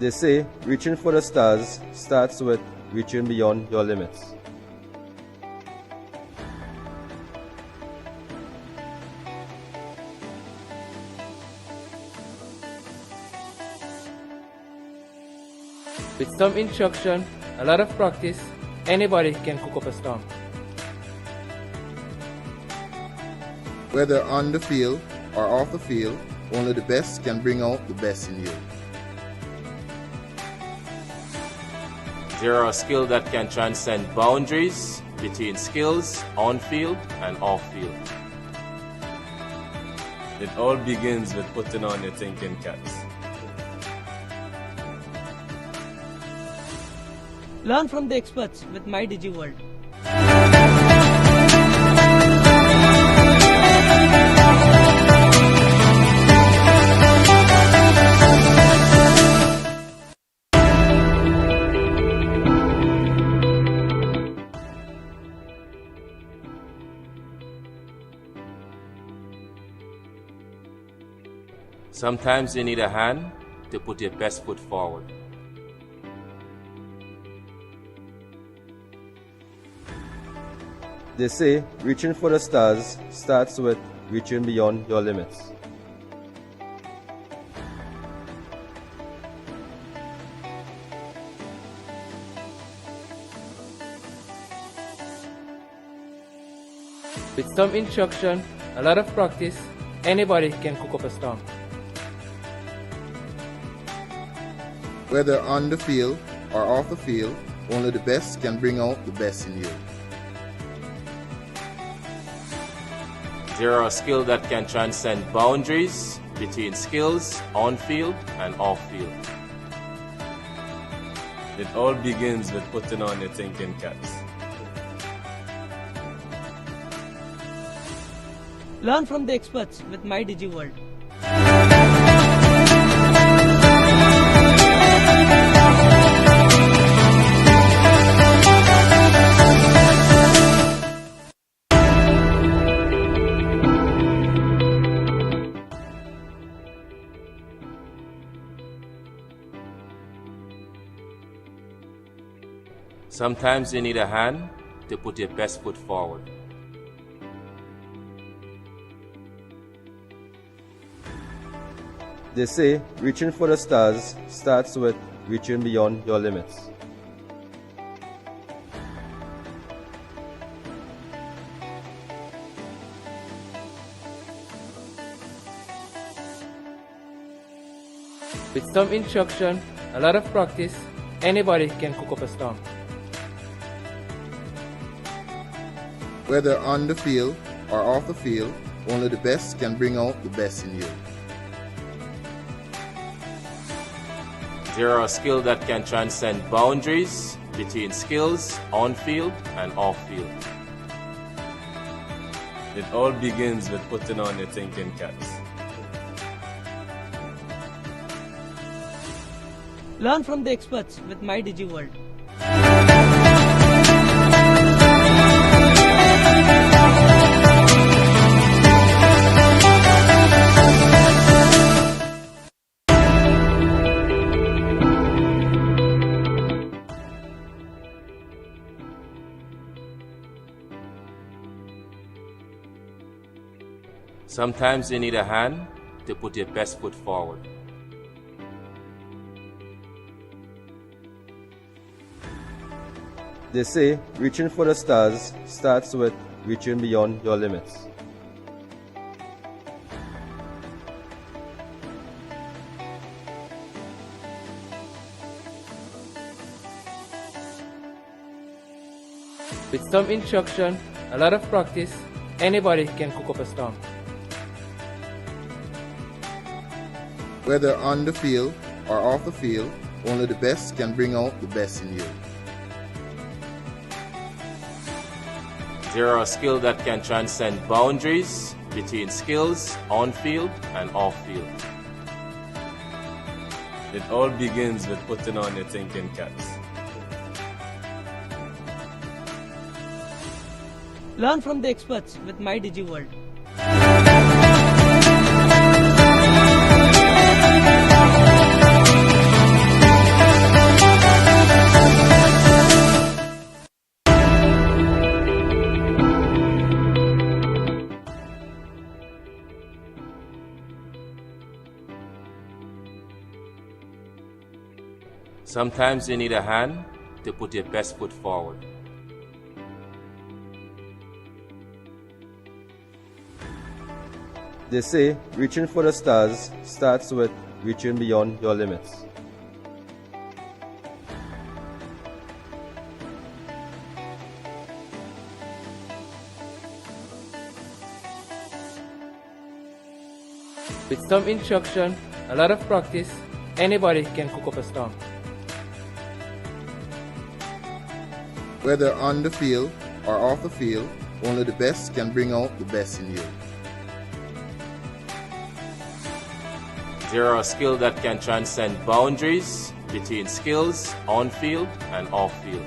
They say reaching for the stars starts with reaching beyond your limits. With some instruction, a lot of practice, anybody can cook up a storm. Whether on the field or off the field, only the best can bring out the best in you. There are skills that can transcend boundaries between skills on field and off field. It all begins with putting on your thinking caps. Learn from the experts with My Digi World. Sometimes you need a hand to put your best foot forward. They say reaching for the stars starts with reaching beyond your limits. With some instruction, a lot of practice, anybody can cook up a storm. Whether on the field or off the field, only the best can bring out the best in you. There are skills that can transcend boundaries between skills on field and off field. It all begins with putting on your thinking caps. Learn from the experts with My Digi World. Sometimes you need a hand to put your best foot forward. They say reaching for the stars starts with reaching beyond your limits. With some instruction, a lot of practice, anybody can cook up a storm. Whether on the field or off the field, only the best can bring out the best in you. There are skills that can transcend boundaries between skills on field and off field. It all begins with putting on your thinking caps. Learn from the experts with My DigiWorld. Sometimes you need a hand to put your best foot forward. They say reaching for the stars starts with reaching beyond your limits. With some instruction, a lot of practice, anybody can cook up a storm. Whether on the field or off the field, only the best can bring out the best in you. There are skills that can transcend boundaries between skills on field and off field. It all begins with putting on your thinking caps. Learn from the experts with My DigiWorld. Sometimes you need a hand to put your best foot forward. They say reaching for the stars starts with reaching beyond your limits. With some instruction, a lot of practice, anybody can cook up a storm. Whether on the field or off the field, only the best can bring out the best in you. There are skills that can transcend boundaries between skills on field and off field.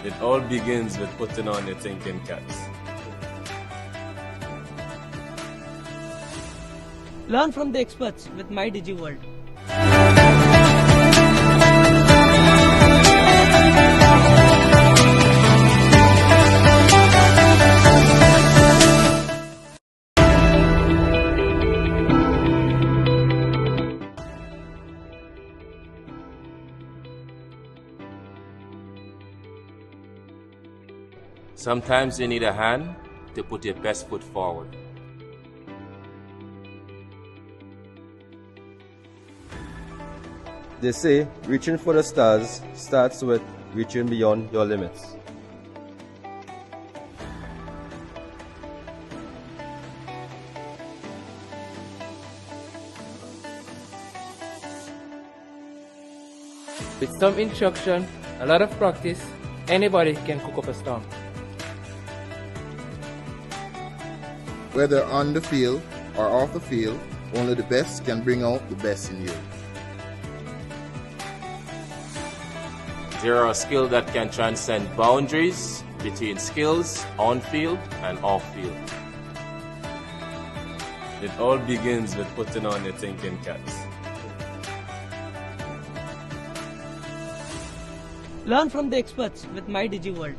It all begins with putting on your thinking caps. Learn from the experts with My DigiWorld. Sometimes you need a hand to put your best foot forward. They say reaching for the stars starts with reaching beyond your limits. With some instruction, a lot of practice, anybody can cook up a storm. Whether on the field or off the field, only the best can bring out the best in you. There are skills that can transcend boundaries between skills on field and off field. It all begins with putting on your thinking caps. Learn from the experts with My Digi World.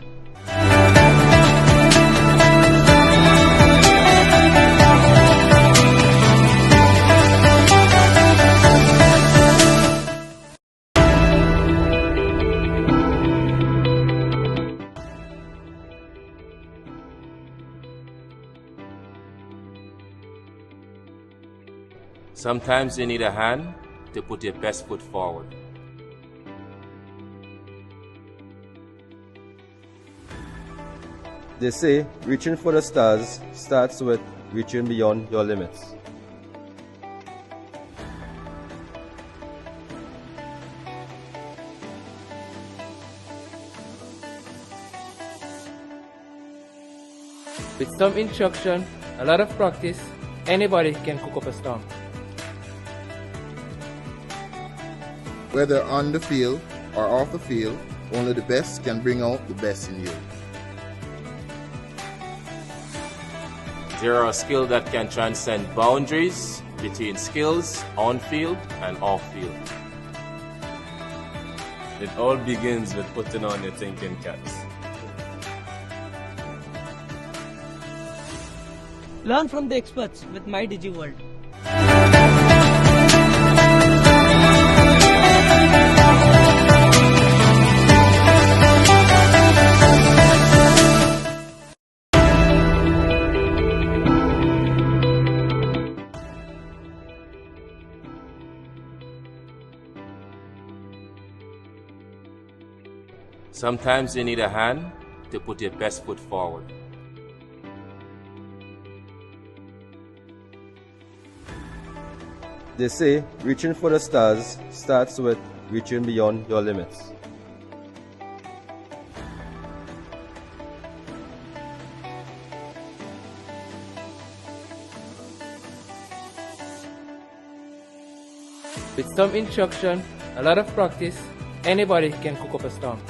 Sometimes you need a hand to put your best foot forward. They say reaching for the stars starts with reaching beyond your limits. With some instruction, a lot of practice, anybody can cook up a storm. Whether on the field or off the field, only the best can bring out the best in you. There are skills that can transcend boundaries between skills on field and off field. It all begins with putting on your thinking caps. Learn from the experts with My Digi World. Sometimes you need a hand to put your best foot forward. They say reaching for the stars starts with reaching beyond your limits. With some instruction, a lot of practice, anybody can cook up a storm.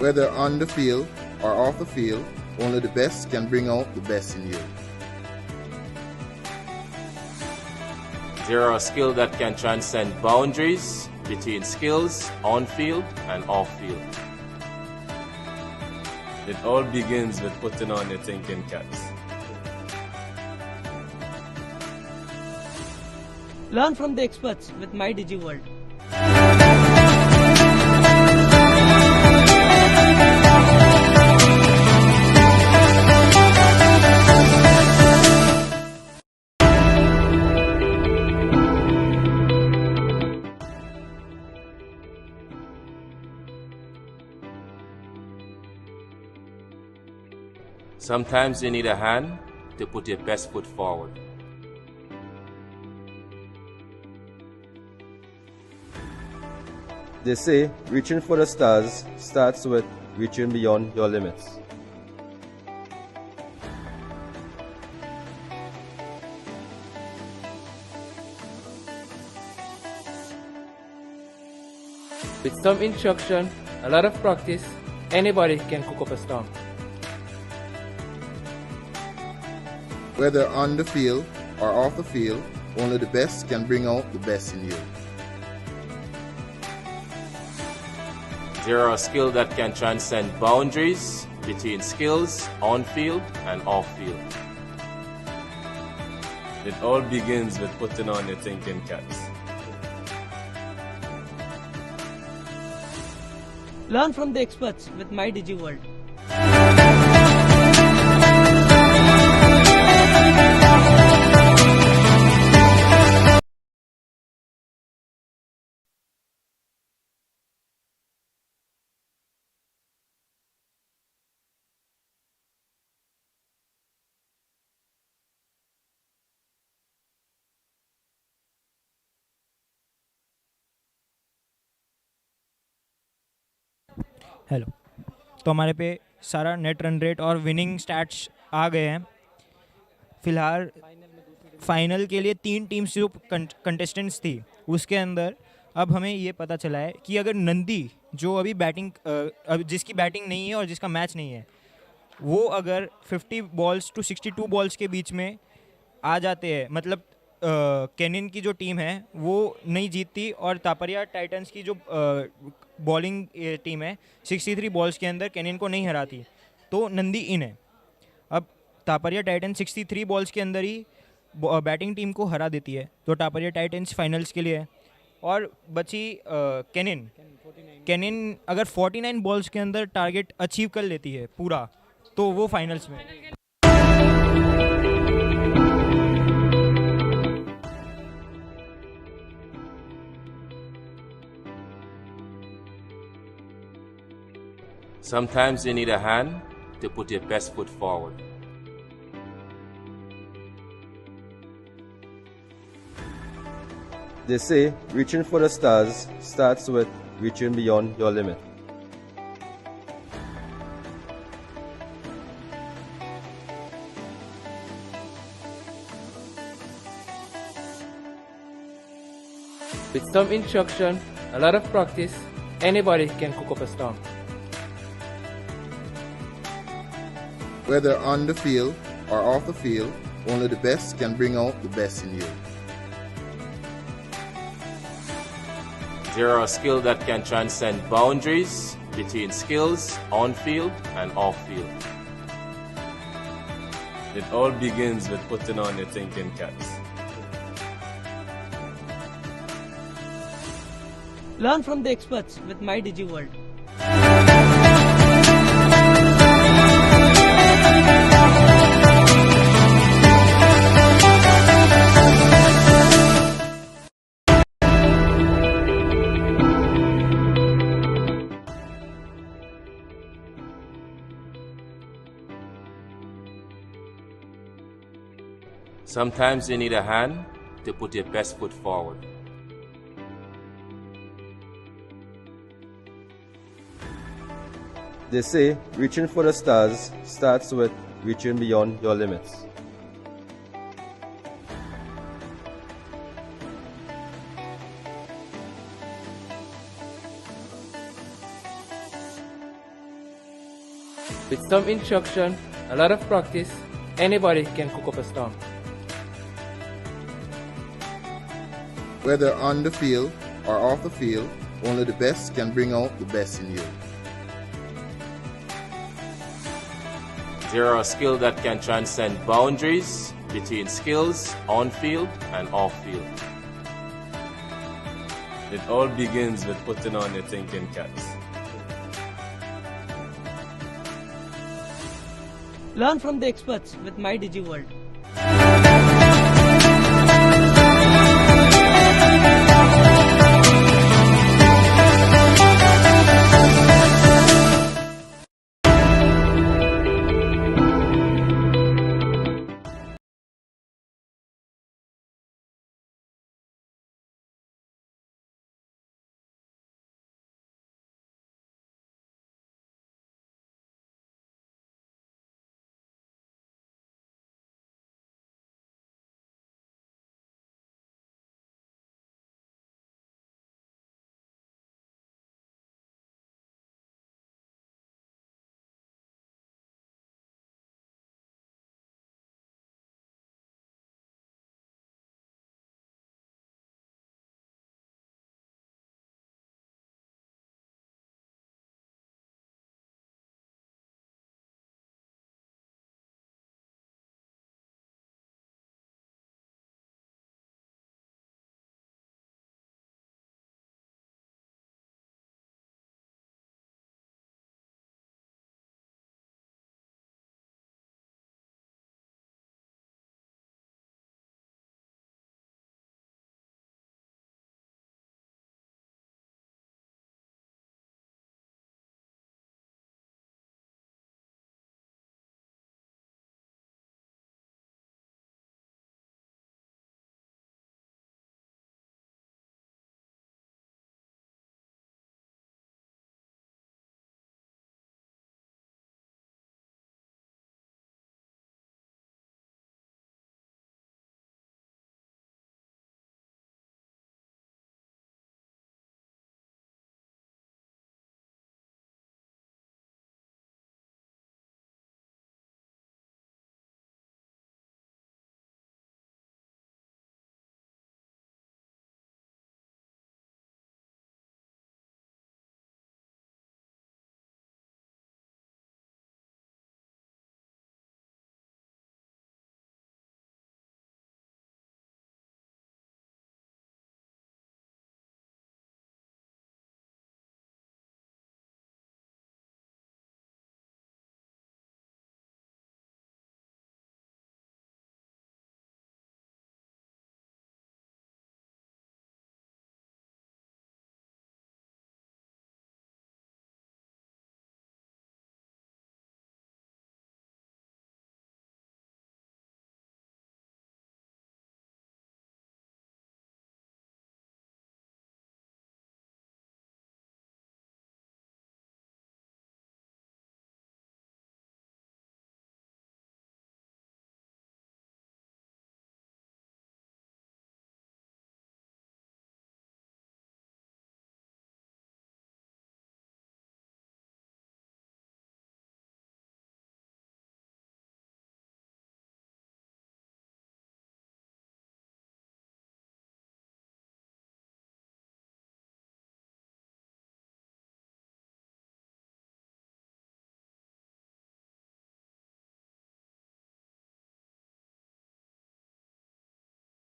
Whether on the field or off the field, only the best can bring out the best in you. There are skills that can transcend boundaries between skills on field and off field. It all begins with putting on your thinking caps. Learn from the experts with My Digi World. Sometimes you need a hand to put your best foot forward. They say reaching for the stars starts with reaching beyond your limits. With some instruction, a lot of practice, anybody can cook up a storm. Whether on the field or off the field, only the best can bring out the best in you. There are skills that can transcend boundaries between skills on field and off field. It all begins with putting on your thinking caps. Learn from the experts with My Digi World. Hello, तो हमारे पे सारा net run rate और winning stats आ गए हैं. फ़िलहाल final के लिए 3 टीम्स जो कंटेस्टेंट्स थी उसके अंदर अब हमें ये पता चला है कि अगर नंदी जो अभी जिसकी बैटिंग नहीं है और जिसका मैच नहीं है, वो अगर 50 बॉल्स टू 62 बॉल्स के बीच में आ जाते हैं, मतलब केनिन की जो टीम है वो नहीं जीतती और तापरिया टाइटंस की जो बॉलिंग टीम है 63 बॉल्स के अंदर केनिन को नहीं हराती तो नंदी इन है। अब तापरिया टाइटन 63 बॉल्स के अंदर ही बैटिंग टीम को हरा देती है तो तापरिया टाइटंस फाइनल्स के लिए है। और बची केनिन केनिन अगर 49 बॉल्स के अंदर टारगेट अचीव कर लेती है पूरा तो वो फाइनल्स में। Sometimes you need a hand to put your best foot forward. They say reaching for the stars starts with reaching beyond your limit. With some instruction, a lot of practice, anybody can cook up a storm. Whether on the field or off the field, only the best can bring out the best in you. There are skills that can transcend boundaries between skills on field and off field. It all begins with putting on your thinking caps. Learn from the experts with MyDigiWorld. Sometimes you need a hand to put your best foot forward. They say reaching for the stars starts with reaching beyond your limits. With some instruction, a lot of practice, anybody can cook up a storm. Whether on the field or off the field, only the best can bring out the best in you. There are skills that can transcend boundaries between skills on field and off field. It all begins with putting on your thinking caps. Learn from the experts with MyDigiWorld.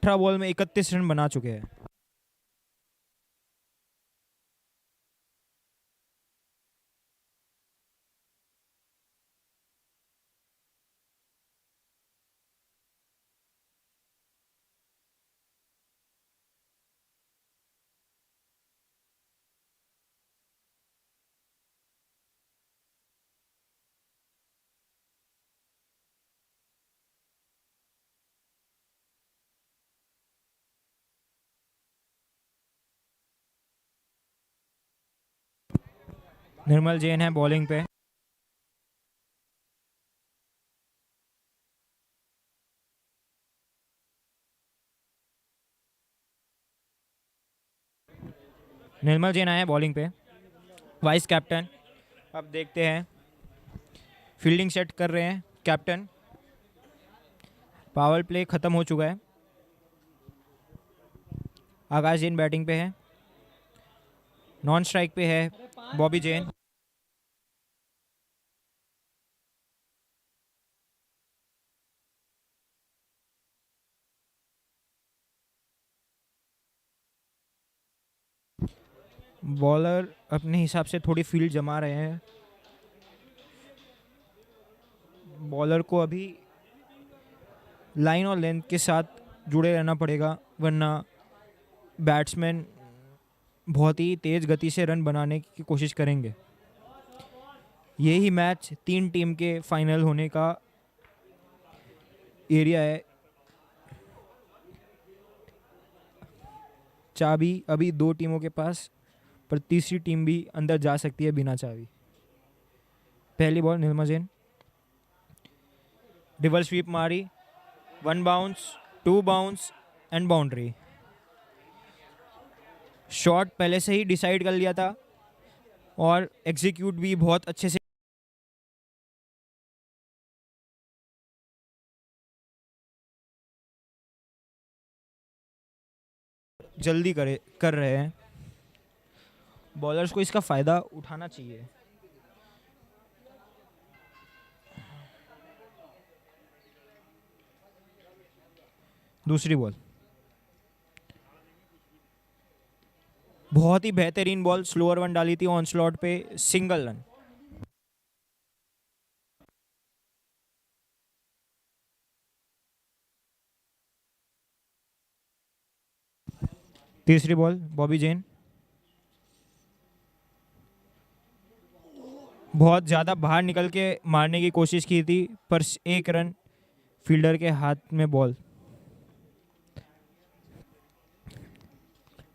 18 ball में 31 run बना चुके हैं। निर्मल जैन है bowling पे। निर्मल जैन आए bowling पे, vice captain. अब देखते हैं, फील्डिंग सेट कर रहे हैं कैप्टन। पावर प्ले खत्म हो चुका है। आकाश जैन बैटिंग पे है, नॉन स्ट्राइक पे है बॉबी जैन। बॉलर अपने हिसाब से थोड़ी फील्ड जमा रहे हैं। बॉलर को अभी लाइन और लेंथ के साथ जुड़े रहना पड़ेगा, वरना बैट्समैन बहुत ही तेज़ गति से रन बनाने की कोशिश करेंगे। यही मैच 3 टीम के फाइनल होने का एरिया है। चाबी अभी 2 टीमों के पास, पर तीसरी टीम भी अंदर जा सकती है बिना चाबी। पहली ball Nirmal Jain, reverse sweep मारी, 1 bounce, 2 bounce and boundary. Shot पहले से ही डिसाइड कर लिया था और एग्जीक्यूट भी बहुत अच्छे से। जल्दी कर रहे हैं। बॉलर्स को इसका फ़ायदा उठाना चाहिए। दूसरी बॉल, बहुत ही बेहतरीन बॉल, स्लोअर वन डाली थी ऑन स्लॉट पे, सिंगल रन। तीसरी बॉल बॉबी जैन, बहुत ज़्यादा बाहर निकल के मारने की कोशिश की थी, पर 1 रन, फील्डर के हाथ में बॉल।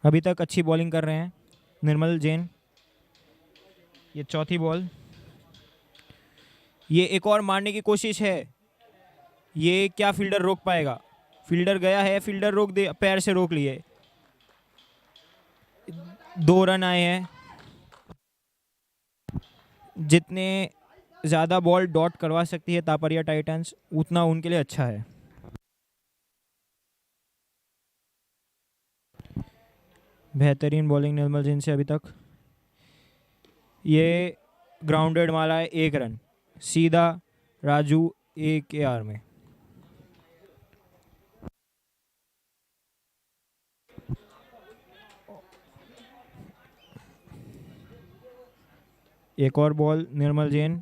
अभी तक अच्छी बॉलिंग कर रहे हैं निर्मल जैन। ये चौथी बॉल, ये एक और मारने की कोशिश है। ये क्या फील्डर रोक पाएगा? फील्डर गया है, फील्डर रोक दे, पैर से रोक लिए। 2 रन आए हैं। जितने ज़्यादा बॉल डॉट करवा सकती है तापरिया टाइटंस, उतना उनके लिए अच्छा है। बेहतरीन बॉलिंग निर्मल जैन से अभी तक। ये ग्राउंडेड मारा है, 1 रन, सीधा राजू AKR में। एक और बॉल निर्मल जैन,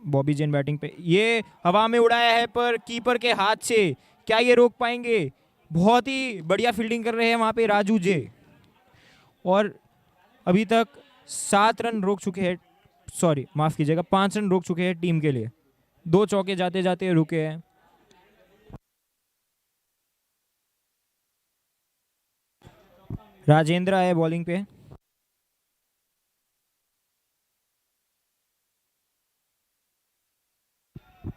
बॉबी जैन बैटिंग पे। ये हवा में उड़ाया है, पर कीपर के हाथ से, क्या ये रोक पाएंगे? बहुत ही बढ़िया फील्डिंग कर रहे हैं वहाँ पे राजू जे। और अभी तक 7 रन रोक चुके हैं, सॉरी माफ़ कीजिएगा, 5 रन रोक चुके हैं टीम के लिए। 2 चौके जाते जाते रुके हैं। राजेंद्र है बॉलिंग पे।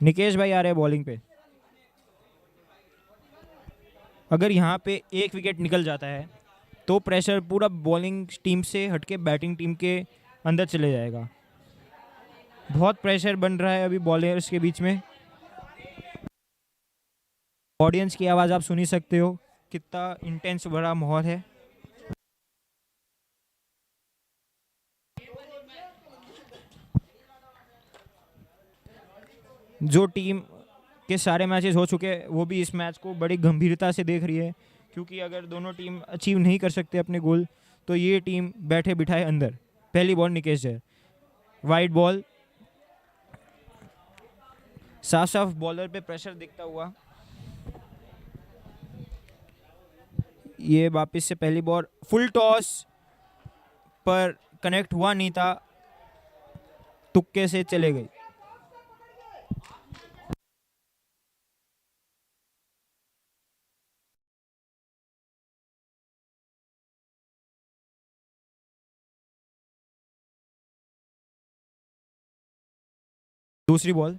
निकेश भाई आ रहे हैं बॉलिंग पे। अगर यहाँ पे 1 विकेट निकल जाता है तो प्रेशर पूरा बॉलिंग टीम से हटके बैटिंग टीम के अंदर चले जाएगा। बहुत प्रेशर बन रहा है अभी बॉलर्स के बीच में। ऑडियंस की आवाज़ आप सुन ही सकते हो, कितना इंटेंस भरा माहौल है। जो टीम के सारे मैचेस हो चुके हैं वो भी इस मैच को बड़ी गंभीरता से देख रही है, क्योंकि अगर दोनों टीम अचीव नहीं कर सकते अपने गोल तो ये टीम बैठे बिठाए अंदर। पहली ball Nikesh Jain, wide ball, साफ साफ बॉलर पे प्रेशर दिखता हुआ। ये वापस से पहली बॉल, फुल टॉस पर कनेक्ट हुआ नहीं था, तुक्के से चले गई। दूसरी बॉल,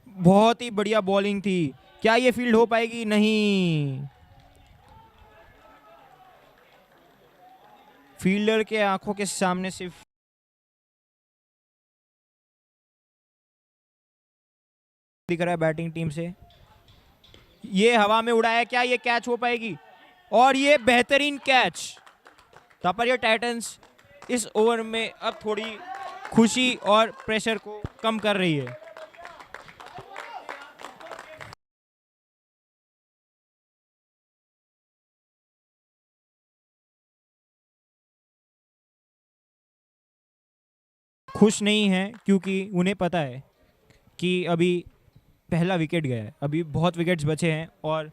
बहुत ही बढ़िया बॉलिंग थी। क्या ये फील्ड हो पाएगी? नहीं, फील्डर के आंखों के सामने सिर्फ दिख रहा है बैटिंग टीम से। ये हवा में उड़ाया, क्या ये कैच हो पाएगी? और ये बेहतरीन कैच। तापरिया टाइटंस इस ओवर में अब थोड़ी खुशी और प्रेशर को कम कर रही है। खुश नहीं है क्योंकि उन्हें पता है कि अभी पहला विकेट गया है, अभी बहुत विकेट्स बचे हैं और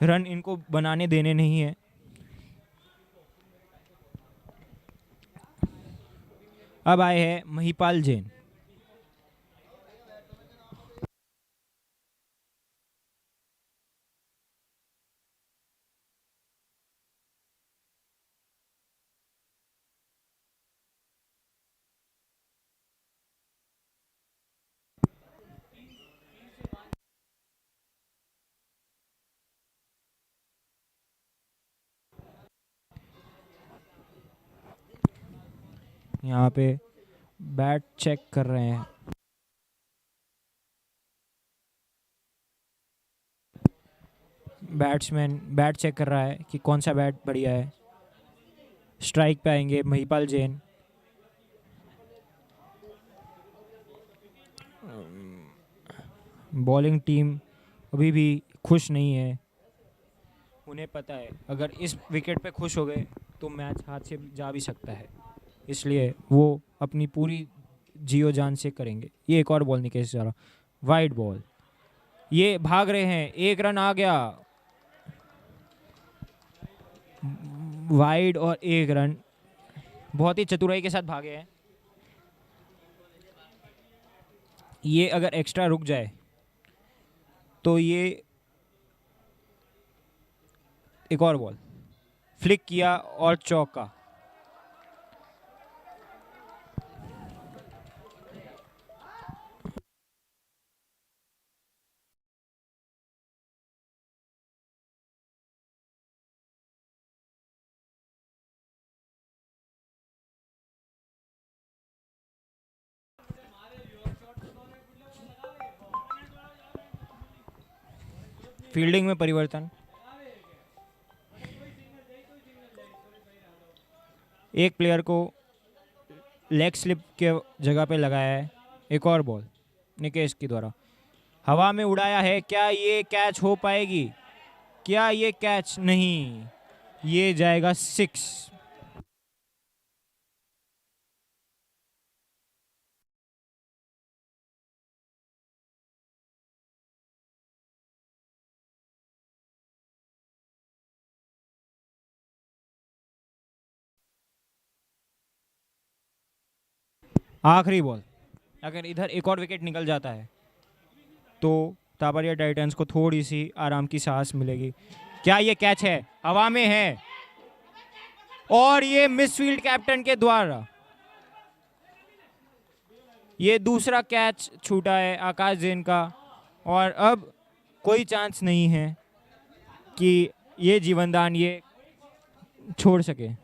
रन इनको बनाने देने नहीं है। अब आए हैं महिपाल जैन। यहाँ पे बैट चेक कर रहे हैं। बैट्समैन बैट चेक कर रहा है कि कौन सा बैट बढ़िया है। स्ट्राइक पे आएंगे महिपाल जैन। बॉलिंग टीम अभी भी खुश नहीं है। उन्हें पता है अगर इस विकेट पे खुश हो गए तो मैच हाथ से जा भी सकता है, इसलिए वो अपनी पूरी जियो जान से करेंगे। ये एक और बॉल निकेश जा रहा, वाइड बॉल, ये भाग रहे हैं, एक रन आ गया, वाइड और एक रन। बहुत ही चतुराई के साथ भागे हैं। ये अगर एक्स्ट्रा रुक जाए तो ये एक और बॉल, फ्लिक किया और चौका। फील्डिंग में परिवर्तन, एक प्लेयर को लेग स्लिप के जगह पे लगाया है। एक और बॉल निकेश के द्वारा हवा में उड़ाया है, क्या ये कैच हो पाएगी? क्या ये कैच? नहीं, ये जाएगा 6। आखिरी बॉल, अगर इधर एक और विकेट निकल जाता है तो तापरिया टाइटंस को थोड़ी सी आराम की सांस मिलेगी। क्या ये कैच है? हवा में है और ये मिसफील्ड कैप्टन के द्वारा ये दूसरा कैच छूटा है आकाश जैन का, और अब कोई चांस नहीं है कि ये जीवनदान ये छोड़ सके।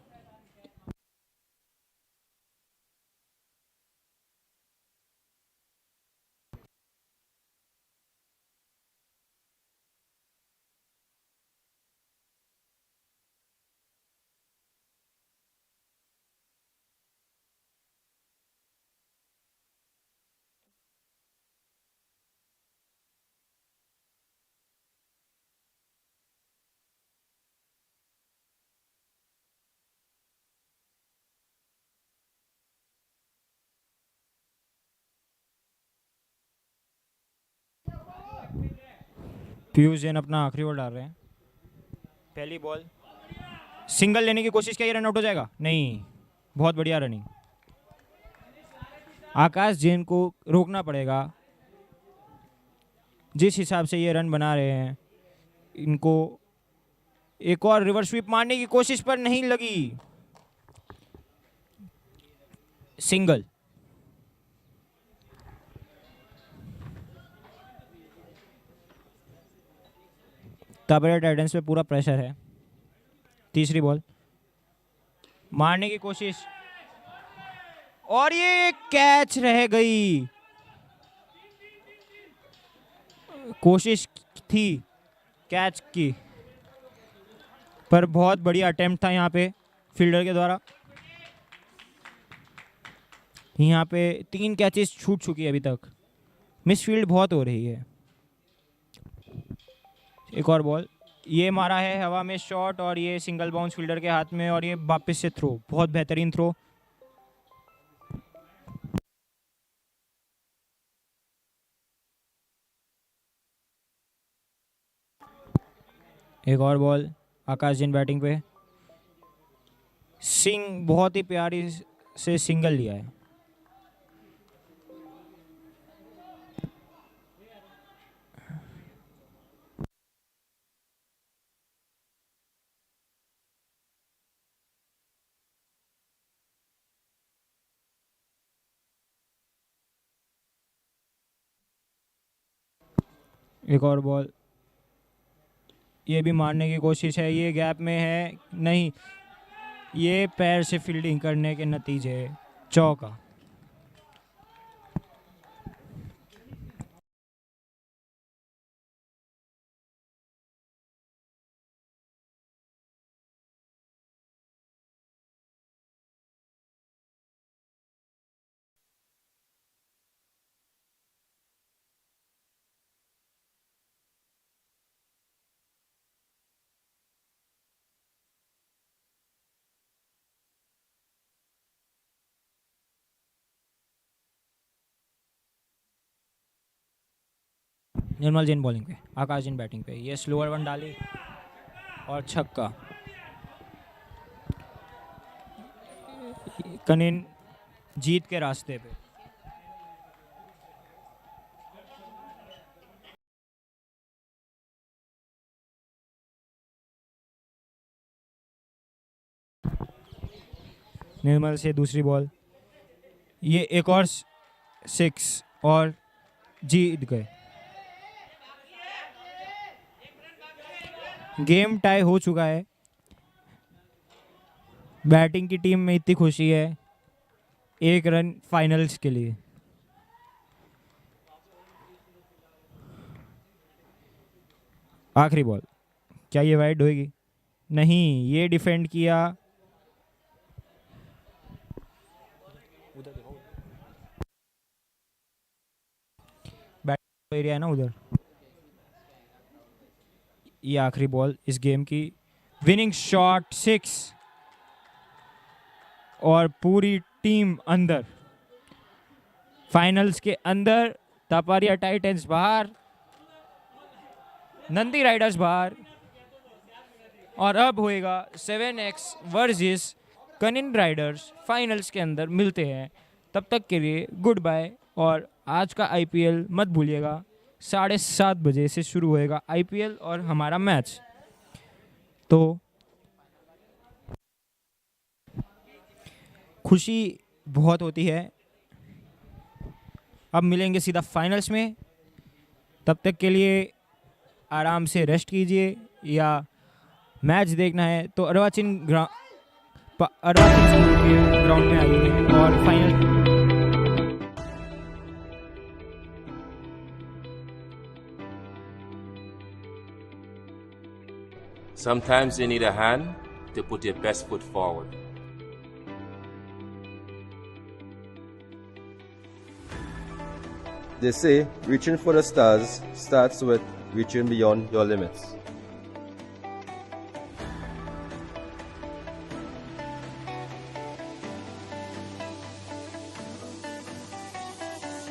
पीयूष जैन अपना आखिरी ओवर डाल रहे हैं। पहली बॉल सिंगल लेने की कोशिश किया, रन आउट हो जाएगा? नहीं, बहुत बढ़िया रनिंग। आकाश जैन को रोकना पड़ेगा। जिस हिसाब से ये रन बना रहे हैं, इनको एक और रिवर्स स्वीप मारने की कोशिश पर नहीं लगी। सिंगल। तापरिया टाइटंस पे पूरा प्रेशर है। तीसरी बॉल मारने की कोशिश और ये कैच रह गई। कोशिश थी कैच की, पर बहुत बढ़िया अटेम्प्ट था यहाँ पे फील्डर के द्वारा। यहाँ पे 3 कैचेस छूट चुकी है अभी तक। मिसफील्ड बहुत हो रही है। एक और बॉल, ये मारा है हवा में शॉट और ये सिंगल बाउंस फील्डर के हाथ में और ये वापस से थ्रो, बहुत बेहतरीन थ्रो। एक और बॉल, आकाश जैन बैटिंग पे। सिंह बहुत ही प्यारी से सिंगल लिया है। एक और बॉल, ये भी मारने की कोशिश है। ये गैप में है, नहीं, ये पैर से फील्डिंग करने के नतीजे चौका। निर्मल जैन बॉलिंग पे, आकाश जैन बैटिंग पे। ये स्लोअर वन डाली और छक्का। कनिन जीत के रास्ते पे। निर्मल से दूसरी बॉल, ये एक और 6 और जीत गए। गेम टाई हो चुका है। बैटिंग की टीम में इतनी खुशी है, 1 रन फाइनल्स के लिए। आखिरी बॉल, क्या ये वाइड होएगी? नहीं, ये डिफेंड किया। बैटिंग एरिया है ना उधर। ये आखिरी बॉल इस गेम की। विनिंग शॉट 6 और पूरी टीम अंदर, फाइनल्स के अंदर। तापरिया टाइटंस बाहर, नंदी राइडर्स बाहर। और अब होएगा 7X वर्सेस कनिन राइडर्स। फाइनल्स के अंदर मिलते हैं। तब तक के लिए गुड बाय। और आज का IPL मत भूलिएगा, 7:30 बजे से शुरू होएगा IPL और हमारा मैच। तो खुशी बहुत होती है। अब मिलेंगे सीधा फाइनल्स में। तब तक के लिए आराम से रेस्ट कीजिए, या मैच देखना है तो अर्वाचीन स्कूल के ग्राउंड में आइए और final. Sometimes you need a hand to put your best foot forward. They say reaching for the stars starts with reaching beyond your limits.